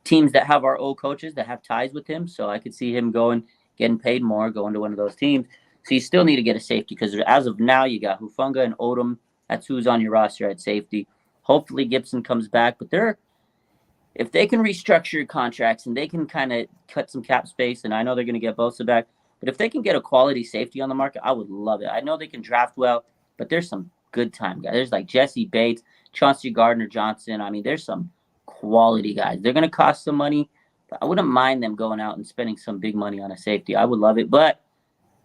teams that have our old coaches that have ties with him. So I could see him getting paid more, going to one of those teams. So you still need to get a safety because as of now, you got Hufanga and Odom. That's who's on your roster at safety. Hopefully Gibson comes back, but if they can restructure contracts and they can kind of cut some cap space, and I know they're going to get Bosa back, but if they can get a quality safety on the market, I would love it. I know they can draft well, but there's some good time guys. There's like Jesse Bates, Chauncey Gardner-Johnson. I mean, there's some quality guys. They're going to cost some money, but I wouldn't mind them going out and spending some big money on a safety. I would love it. But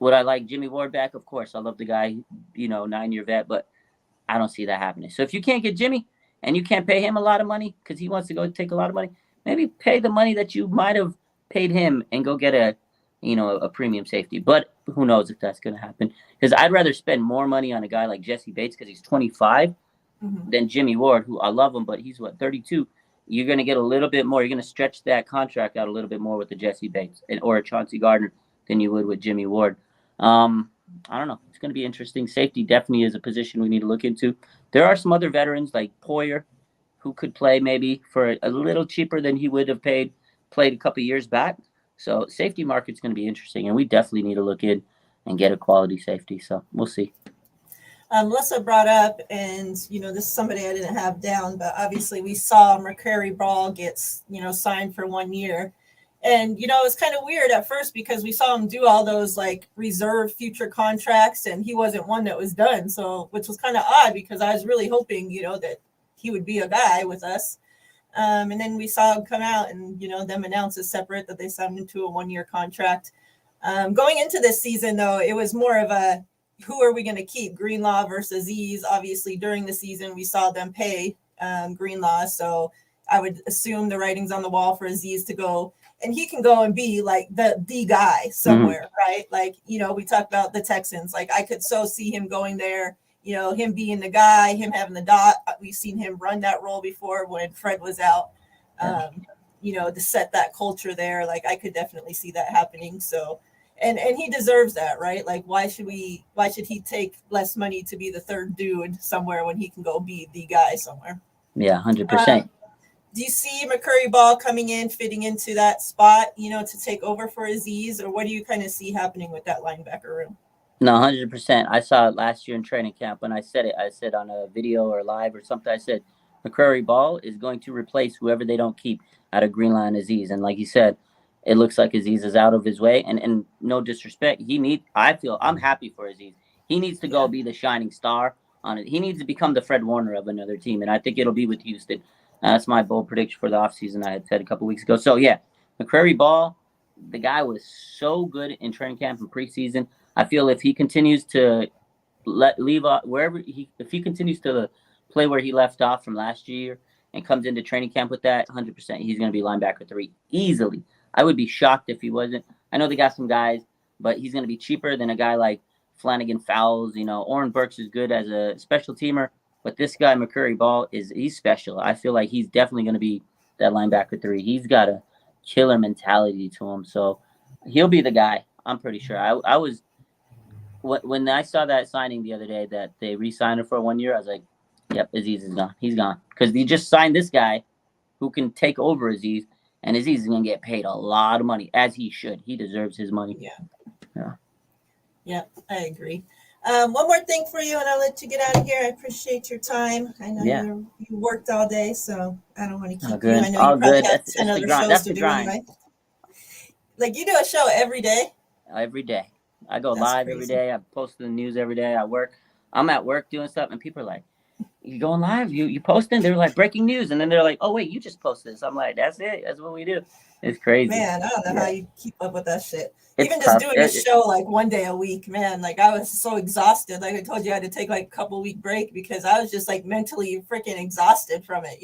would I like Jimmy Ward back? Of course. I love the guy, 9-year vet, but I don't see that happening. So if you can't get Jimmy and you can't pay him a lot of money because he wants to go take a lot of money, maybe pay the money that you might have paid him and go get a premium safety. But who knows if that's going to happen? Because I'd rather spend more money on a guy like Jesse Bates because he's 25 than Jimmy Ward, who I love him, but he's 32. You're going to get a little bit more. You're going to stretch that contract out a little bit more with the Jesse Bates or a Chauncey Gardner than you would with Jimmy Ward. I don't know. It's going to be interesting. Safety definitely is a position we need to look into. There are some other veterans like Poyer who could play maybe for a little cheaper than he would have played a couple of years back. So safety market's going to be interesting, and we definitely need to look in and get a quality safety. So we'll see. Melissa brought up, and this is somebody I didn't have down, but obviously we saw McCrary Ball gets signed for 1 year. And, it's kind of weird at first because we saw him do all those like reserve future contracts and he wasn't one that was done. So, which was kind of odd because I was really hoping, that he would be a guy with us. And then we saw him come out and, them announce as separate that they signed him to a 1-year contract. Going into this season, though, it was more of a, who are we going to keep? Greenlaw versus Aziz. Obviously, during the season, we saw them pay Greenlaw. So I would assume the writing's on the wall for Aziz to go. And he can go and be like the guy somewhere, right? Like, we talked about the Texans. Like, I could so see him going there, him being the guy, him having the dot. We've seen him run that role before when Fred was out, to set that culture there. Like, I could definitely see that happening. So, and he deserves that, right? Like, why should he take less money to be the third dude somewhere when he can go be the guy somewhere? Yeah, 100%. Do you see McCurry Ball coming in, fitting into that spot, to take over for Aziz? Or what do you kind of see happening with that linebacker room? No, 100%. I saw it last year in training camp when I said it. I said on a video or live or something, I said McCurry Ball is going to replace whoever they don't keep out of Greenlaw and Aziz. And like you said, it looks like Aziz is out of his way. And no disrespect, I'm happy for Aziz. He needs to go be the shining star on it. He needs to become the Fred Warner of another team. And I think it'll be with Houston. That's my bold prediction for the offseason I had said a couple weeks ago. So, yeah, McCrary Ball, the guy was so good in training camp and preseason. I feel if he continues to if he continues to play where he left off from last year and comes into training camp with that, 100%, he's going to be linebacker 3 easily. I would be shocked if he wasn't. I know they got some guys, but he's going to be cheaper than a guy like Flanagan Fowles. Oren Burks is good as a special teamer. But this guy, McCurry Ball, he's special. I feel like he's definitely going to be that linebacker 3. He's got a killer mentality to him. So he'll be the guy, I'm pretty sure. When I saw that signing the other day that they re-signed him for 1 year, I was like, yep, Aziz is gone. He's gone. Because they just signed this guy who can take over Aziz, and Aziz is going to get paid a lot of money, as he should. He deserves his money. Yeah, I agree. One more thing for you, and I'll let you get out of here. I appreciate your time. I know you worked all day, so I don't want to keep you. I know you probably have 10 other shows to do anyway. Like, you do a show every day? Every day. I go live every day. I post the news every day. I'm at work doing stuff, and people are like, you going live? You posting? They're like, breaking news. And then they're like, oh, wait, you just posted this. I'm like, that's it. That's what we do. It's crazy. Man, I don't know how you keep up with that shit. Even just doing a show like 1 day a week, man, like I was so exhausted. Like I told you, I had to take like a couple week break because I was just like mentally freaking exhausted from it,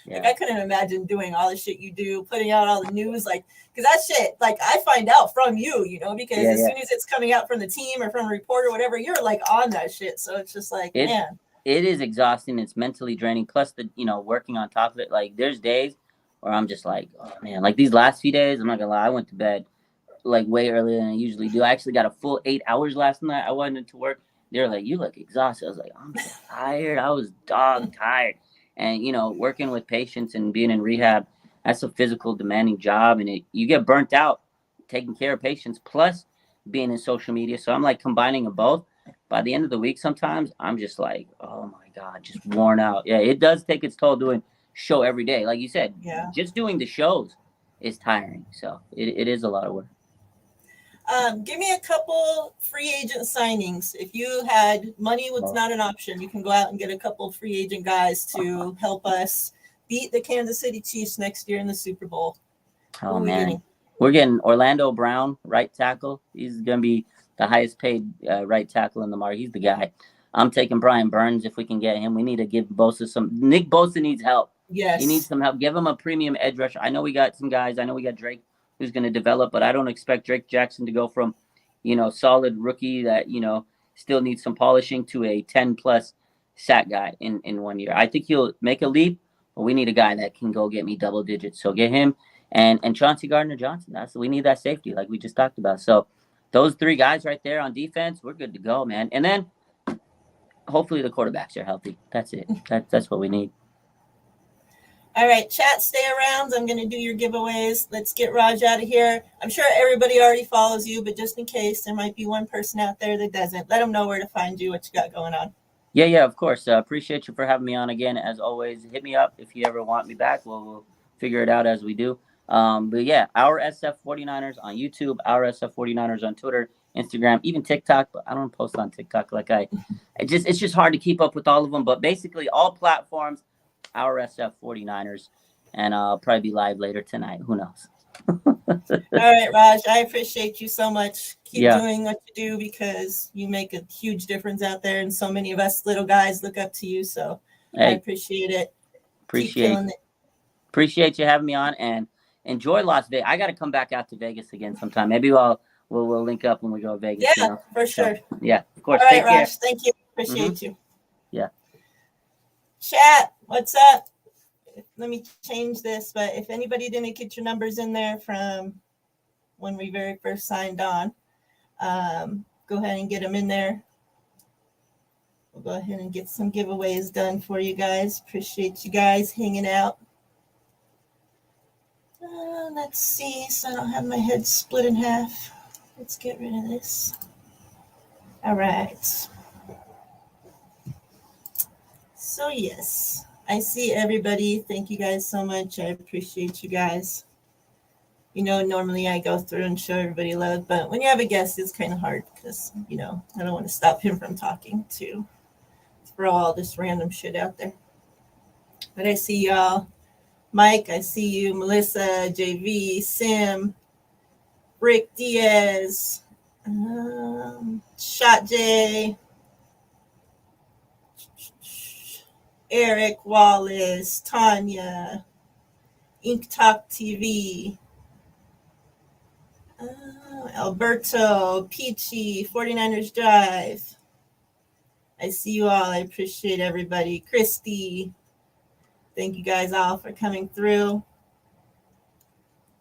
Like I couldn't imagine doing all the shit you do, putting out all the news, like, because that shit, like I find out from you, because as soon as it's coming out from the team or from a reporter, whatever, you're like on that shit. So it's just like, man. It is exhausting. It's mentally draining. Plus the, working on top of it. Like there's days where I'm just like, oh man, like these last few days, I'm not gonna lie, I went to bed like way earlier than I usually do. I actually got a full 8 hours last night. I went into work. They were like, you look exhausted. I was like, I'm so tired. I was dog tired. And, working with patients and being in rehab, that's a physical demanding job. And you get burnt out taking care of patients plus being in social media. So I'm like combining them both. By the end of the week, sometimes I'm just like, oh my God, just worn out. Yeah, it does take its toll doing show every day. Like you said, just doing the shows is tiring. So it is a lot of work. Give me a couple free agent signings. If you had money was not an option, you can go out and get a couple free agent guys to help us beat the Kansas City Chiefs next year in the Super Bowl. Oh, man. We're getting Orlando Brown, right tackle. He's going to be the highest paid right tackle in the market. He's the guy. I'm taking Brian Burns if we can get him. We need to give Bosa some. Nick Bosa needs help. Yes. He needs some help. Give him a premium edge rusher. I know we got some guys. I know we got Drake who's going to develop, but I don't expect Drake Jackson to go from, solid rookie that, still needs some polishing to a 10-plus sack guy in 1 year. I think he'll make a leap, but we need a guy that can go get me double digits. So get him and Chauncey Gardner-Johnson. We need that safety like we just talked about. So those three guys right there on defense, we're good to go, man. And then hopefully the quarterbacks are healthy. That's it. That's what we need. All right, chat, stay around. I'm going to do your giveaways. Let's get Raj out of here. I'm sure everybody already follows you, but just in case there might be one person out there that doesn't, let them know where to find you, what you got going on. Yeah, of course. Appreciate you for having me on again. As always, hit me up if you ever want me back. We'll figure it out as we do. But yeah, our SF 49ers on YouTube, our SF 49ers on Twitter, Instagram, even TikTok. But I don't post on TikTok it's just hard to keep up with all of them. But basically, all platforms, our SF 49ers, and I'll probably be live later tonight. Who knows? All right, Raj, I appreciate you so much. Keep doing what you do because you make a huge difference out there, and so many of us little guys look up to you. So I appreciate it. Appreciate you having me on, and enjoy Las Vegas. I got to come back out to Vegas again sometime. Maybe we'll link up when we go to Vegas. Yeah, for sure. So, yeah, of course. All right, Raj, thank you. Appreciate you. Yeah. Chat, what's up? Let me change this, but if anybody didn't get your numbers in there from when we very first signed on, go ahead and get them in there. We'll go ahead and get some giveaways done for you guys. Appreciate you guys hanging out. Let's see, so I don't have my head split in half. Let's get rid of this. All right. So yes, I see everybody. Thank you guys so much. I appreciate you guys. Normally I go through and show everybody love, but when you have a guest, it's kind of hard because, I don't want to stop him from talking to throw all this random shit out there. But I see y'all. Mike, I see you. Melissa, JV, Sim, Rick Diaz, Shot J, Eric Wallace, Tanya, Ink Talk TV, Alberto, Peachy, 49ers Drive. I see you all. I appreciate everybody. Christy, thank you guys all for coming through.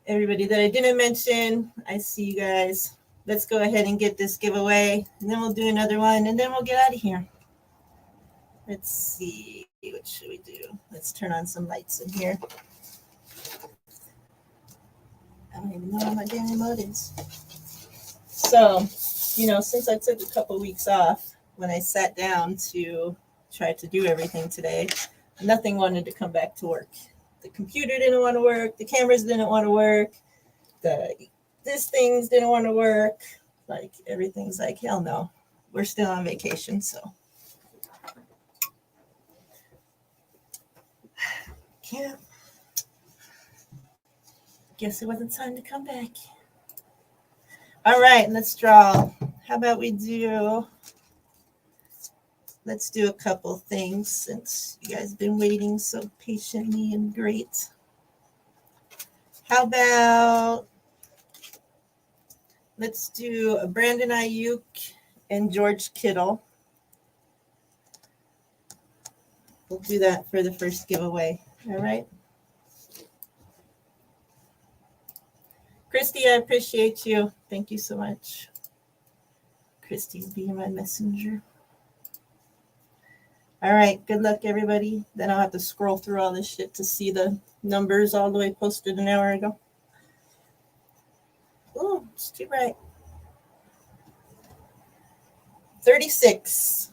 Everybody that I didn't mention, I see you guys. Let's go ahead and get this giveaway, and then we'll do another one, and then we'll get out of here. Let's see. What should we do? Let's turn on some lights in here. I don't even know where my damn remote is. So, since I took a couple weeks off, when I sat down to try to do everything today, nothing wanted to come back to work. The computer didn't want to work. The cameras didn't want to work. These things didn't want to work. Like, everything's like, hell no. We're still on vacation, so. Yeah. Guess it wasn't time to come back. All right, let's draw. How about let's do a couple things since you guys have been waiting so patiently and great. How about let's do a Brandon Ayuk and George Kittle. We'll do that for the first giveaway. All right. Christy, I appreciate you. Thank you so much. Christy being my messenger. All right. Good luck, everybody. Then I'll have to scroll through all this shit to see the numbers all the way posted an hour ago. Oh, it's too bright. 36.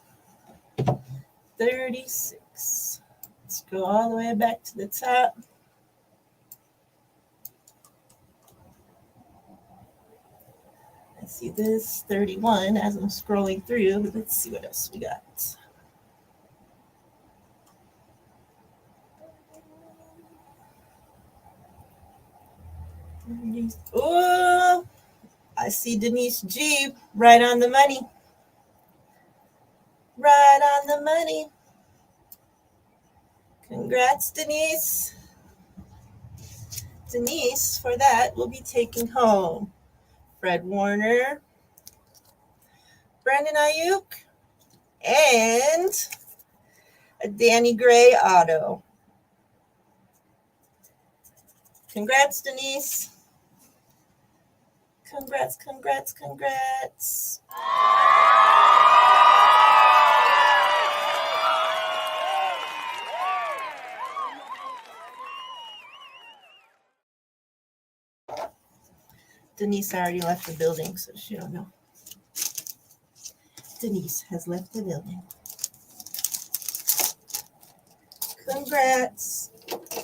36. Let's go all the way back to the top. I see this 31 as I'm scrolling through. Let's see what else we got. Oh, I see Denise G right on the money. Right on the money. Congrats, Denise. Denise, for that, will be taking home Fred Warner, Brandon Ayuk, and a Danny Gray auto. Congrats, Denise. Congrats, congrats, congrats. Denise already left the building, so she don't know. Denise has left the building. Congrats.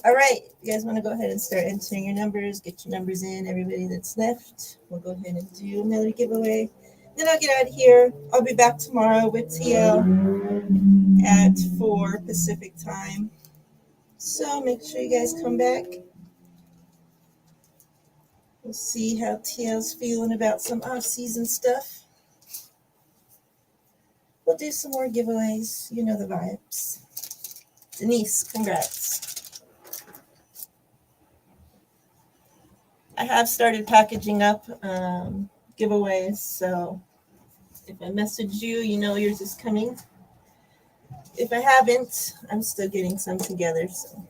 All right, you guys want to go ahead and start entering your numbers, get your numbers in, everybody that's left. We'll go ahead and do another giveaway. Then I'll get out of here. I'll be back tomorrow with TL at 4 Pacific time. So make sure you guys come back. We'll see how TL's feeling about some off-season stuff. We'll do some more giveaways. You know the vibes. Denise, congrats. I have started packaging up giveaways, so if I message you, you know yours is coming. If I haven't, I'm still getting some together. So.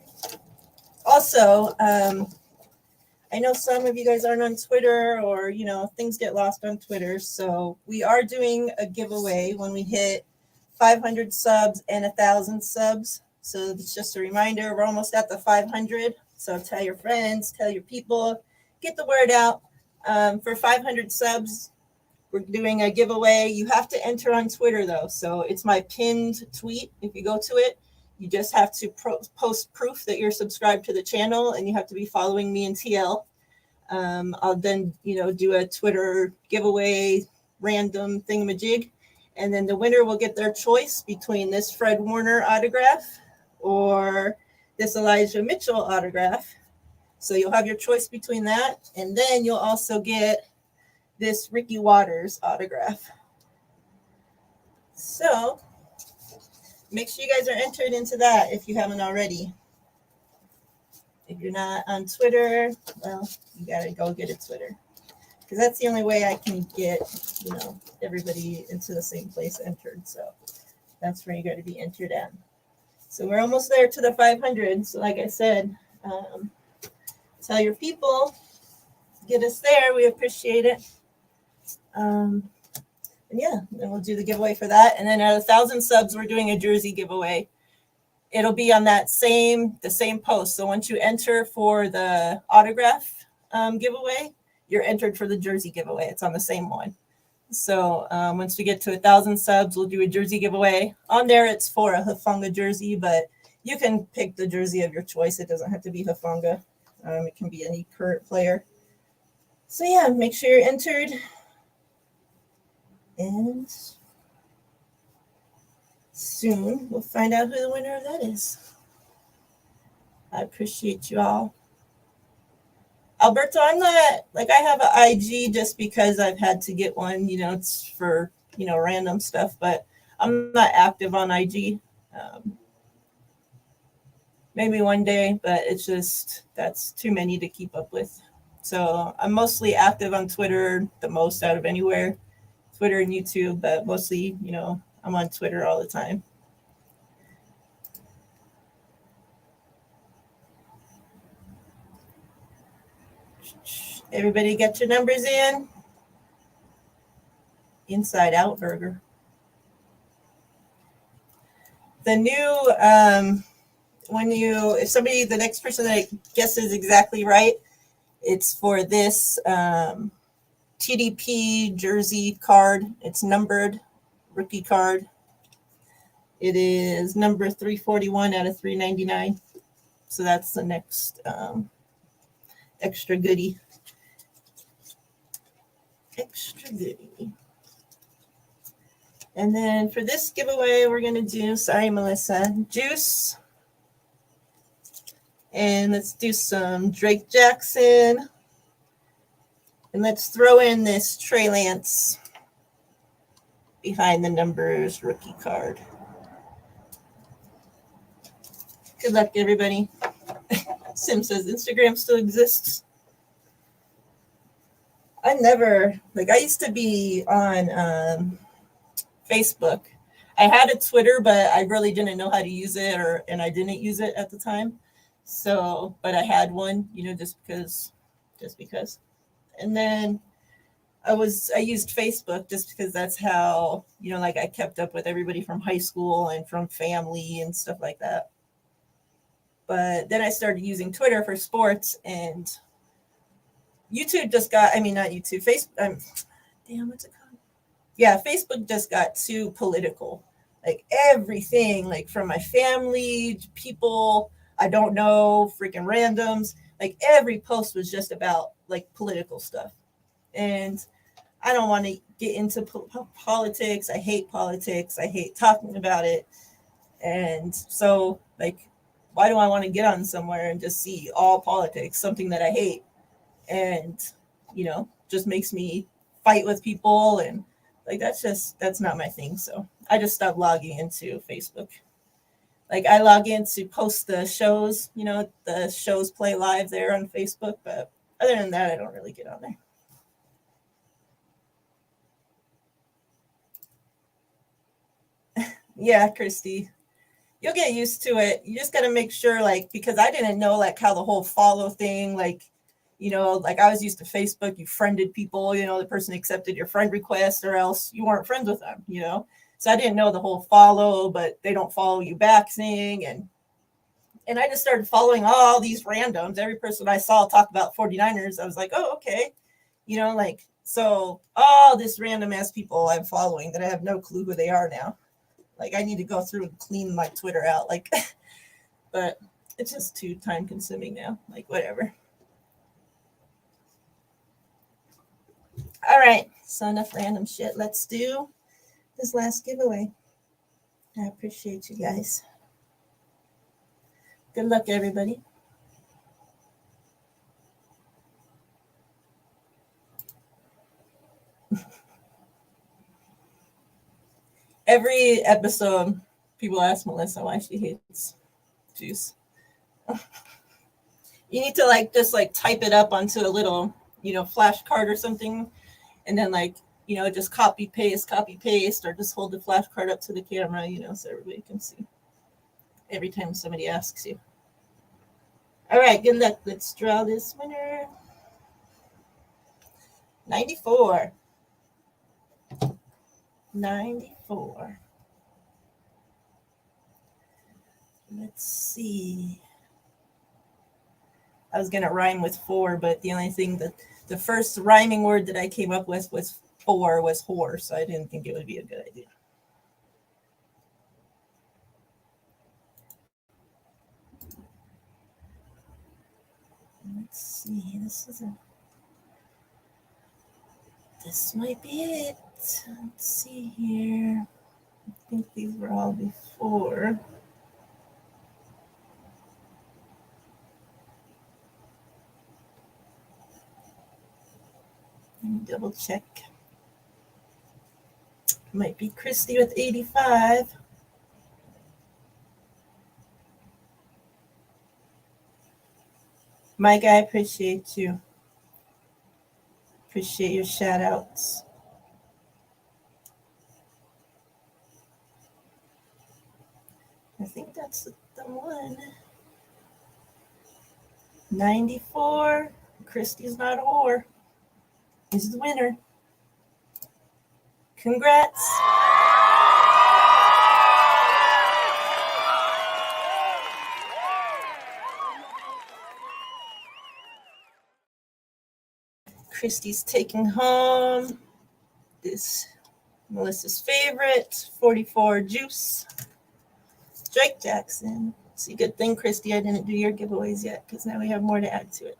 Also, I know some of you guys aren't on Twitter, or, you know, things get lost on Twitter. So we are doing a giveaway when we hit 500 subs and 1,000 subs. So it's just a reminder, we're almost at the 500. So tell your friends, tell your people, get the word out. For 500 subs, we're doing a giveaway. You have to enter on Twitter, though. So it's my pinned tweet. If you go to it, you just have to post proof that you're subscribed to the channel, and you have to be following me and TL. I'll then, you know, do a Twitter giveaway, random thingamajig, and then the winner will get their choice between this Fred Warner autograph or this Elijah Mitchell autograph. So you'll have your choice between that, and then you'll also get this Ricky Waters autograph. So make sure you guys are entered into that if you haven't already. If you're not on Twitter, well, you got to go get a Twitter, because that's the only way I can get, you know, everybody into the same place entered. So that's where you got to be entered at. So we're almost there to the 500. So like I said, tell your people, get us there. We appreciate it. And yeah, then we'll do the giveaway for that. And then at 1,000 subs, we're doing a jersey giveaway. It'll be on the same post. So once you enter for the autograph giveaway, you're entered for the jersey giveaway. It's on the same one. So once we get to 1,000 subs, we'll do a jersey giveaway. On there, it's for a Hufanga jersey, but you can pick the jersey of your choice. It doesn't have to be Hufanga. It can be any current player. So yeah, make sure you're entered. And soon we'll find out who the winner of that is. I appreciate you all. Alberto, I'm not, like, I have an IG just because I've had to get one, you know, it's for, you know, random stuff, but I'm not active on IG. Maybe one day, but it's just, that's too many to keep up with. So I'm mostly active on Twitter, the most out of anywhere. Twitter and YouTube, but mostly, you know, I'm on Twitter all the time. Everybody get your numbers in. Inside Out Burger. The new, if somebody, the next person that guesses exactly right, it's for this TDP jersey card. It's numbered rookie card. It is number 341 out of 399. So that's the next extra goodie. extra goodie. And then for this giveaway, we're going to do, sorry, Melissa, juice. And let's do some Drake Jackson. And let's throw in this Trey Lance behind the numbers rookie card. Good luck, everybody. Sim says Instagram still exists. I used to be on Facebook. I had a Twitter, but I really didn't know how to use it, and I didn't use it at the time. So, but I had one, just because. And then I used Facebook just because that's how, I kept up with everybody from high school and from family and stuff like that. But then I started using Twitter for sports, and YouTube just got, not YouTube, Facebook, what's it called? Yeah, Facebook just got too political. Like everything, like from my family, people I don't know, freaking randoms, like every post was just about like political stuff. And I don't want to get into politics. I hate politics. I hate talking about it. And so, like, why do I want to get on somewhere and just see all politics, something that I hate? And, just makes me fight with people. And like, that's not my thing. So I just stopped logging into Facebook. Like I log in to post the shows, the shows play live there on Facebook. But other than that, I don't really get on there. Yeah, Christy. You'll get used to it. You just got to make sure, because I didn't know, how the whole follow thing, I was used to Facebook, you friended people, the person accepted your friend request or else you weren't friends with them, So I didn't know the whole follow, but they don't follow you back thing. And I just started following all these randoms. Every person I saw talk about 49ers, I was like, oh, okay. So all this random ass people I'm following that I have no clue who they are now. I need to go through and clean my Twitter out. But it's just too time consuming now. Whatever. All right. So enough random shit. Let's do this last giveaway. I appreciate you guys. Good luck, everybody. Every episode, people ask Melissa why she hates juice. You need to just type it up onto a little, flashcard or something, and then just copy paste, or just hold the flashcard up to the camera, so everybody can see every time somebody asks you. All right, good luck. Let's draw this winner. 94. 94. Let's see. I was going to rhyme with 4, but the only thing that the first rhyming word that I came up with was 4 was whore, so I didn't think it would be a good idea. Let's see. This might be it. Let's see here. I think these were all before. Let me double check. Might be Christy with 85. Mike, I appreciate you. Appreciate your shout outs. I think that's the one. 94. Christy's not a whore. Is the winner. Congrats. Christy's taking home this Melissa's favorite 44 juice. Drake Jackson. It's a good thing, Christy, I didn't do your giveaways yet because now we have more to add to it.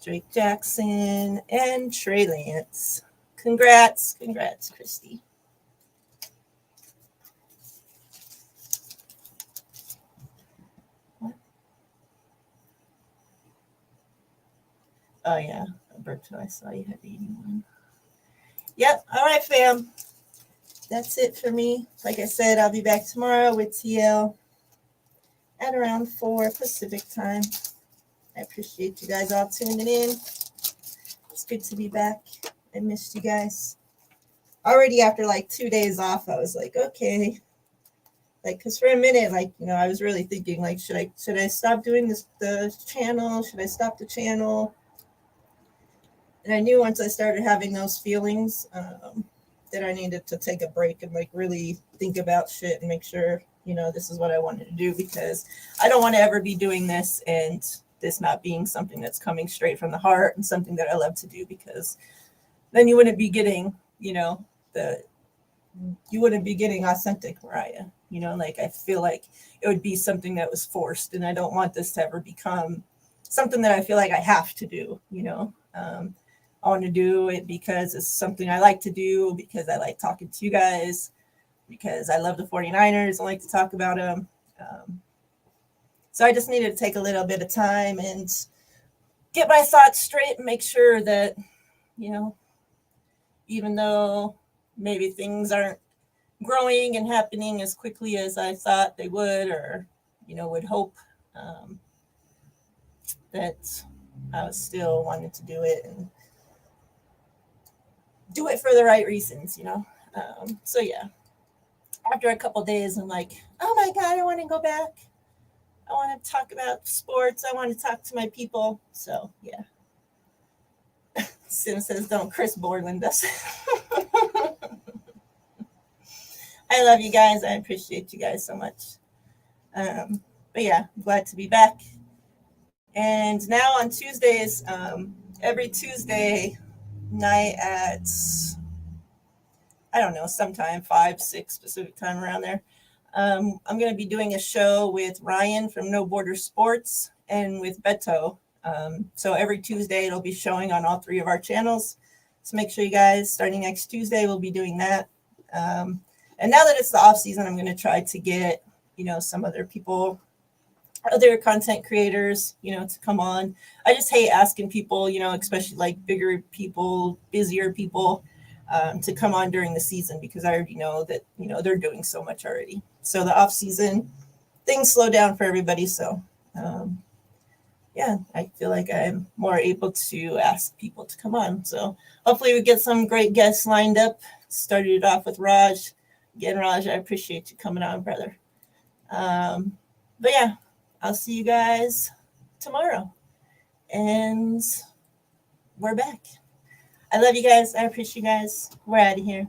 Drake Jackson and Trey Lance. Congrats, Christy. What? Oh yeah, Alberto, I saw you had 81. Yep. All right, fam. That's it for me. Like I said, I'll be back tomorrow with TL at around 4 Pacific time. I appreciate you guys all tuning in. It's good to be back. I missed you guys. Already after like 2 days off, I was like, okay. Like, because for a minute, like, you know, I was really thinking, like, should I stop doing the channel? Should I stop the channel? And I knew once I started having those feelings that I needed to take a break and like really think about shit and make sure, you know, this is what I wanted to do, because I don't want to ever be doing this and this not being something that's coming straight from the heart and something that I love to do, because then you wouldn't be getting, you know, you wouldn't be getting authentic Miriah. You know, like I feel like it would be something that was forced, and I don't want this to ever become something that I feel like I have to do, you know. I want to do it because it's something I like to do, because I like talking to you guys, because I love the 49ers. I like to talk about them. So I just needed to take a little bit of time and get my thoughts straight and make sure that, you know, even though maybe things aren't growing and happening as quickly as I thought they would, or, you know, would hope, that I was still wanting to do it and do it for the right reasons, you know. So yeah, after a couple days, I'm like, oh my God, I want to go back. I want to talk about sports. I want to talk to my people. So yeah. Sim says, don't. Chris Borland does. I love you guys. I appreciate you guys so much. But yeah, glad to be back. And now on Tuesdays, every Tuesday night at, I don't know, sometime 5, 6 Pacific time around there, I'm going to be doing a show with Ryan from No Border Sports and with Beto. So every Tuesday it'll be showing on all 3 of our channels. So make sure you guys, starting next Tuesday, we'll be doing that. And now that it's the off season, I'm going to try to get, you know, some other people, other content creators, you know, to come on. I just hate asking people, you know, especially like bigger people, busier people, to come on during the season, because I already know that, you know, they're doing so much already. So the off season, things slow down for everybody. So yeah, I feel like I'm more able to ask people to come on. So hopefully we get some great guests lined up. Started it off with Raj. Again, Raj, I appreciate you coming on, brother. But yeah, I'll see you guys tomorrow. And we're back. I love you guys. I appreciate you guys. We're out of here.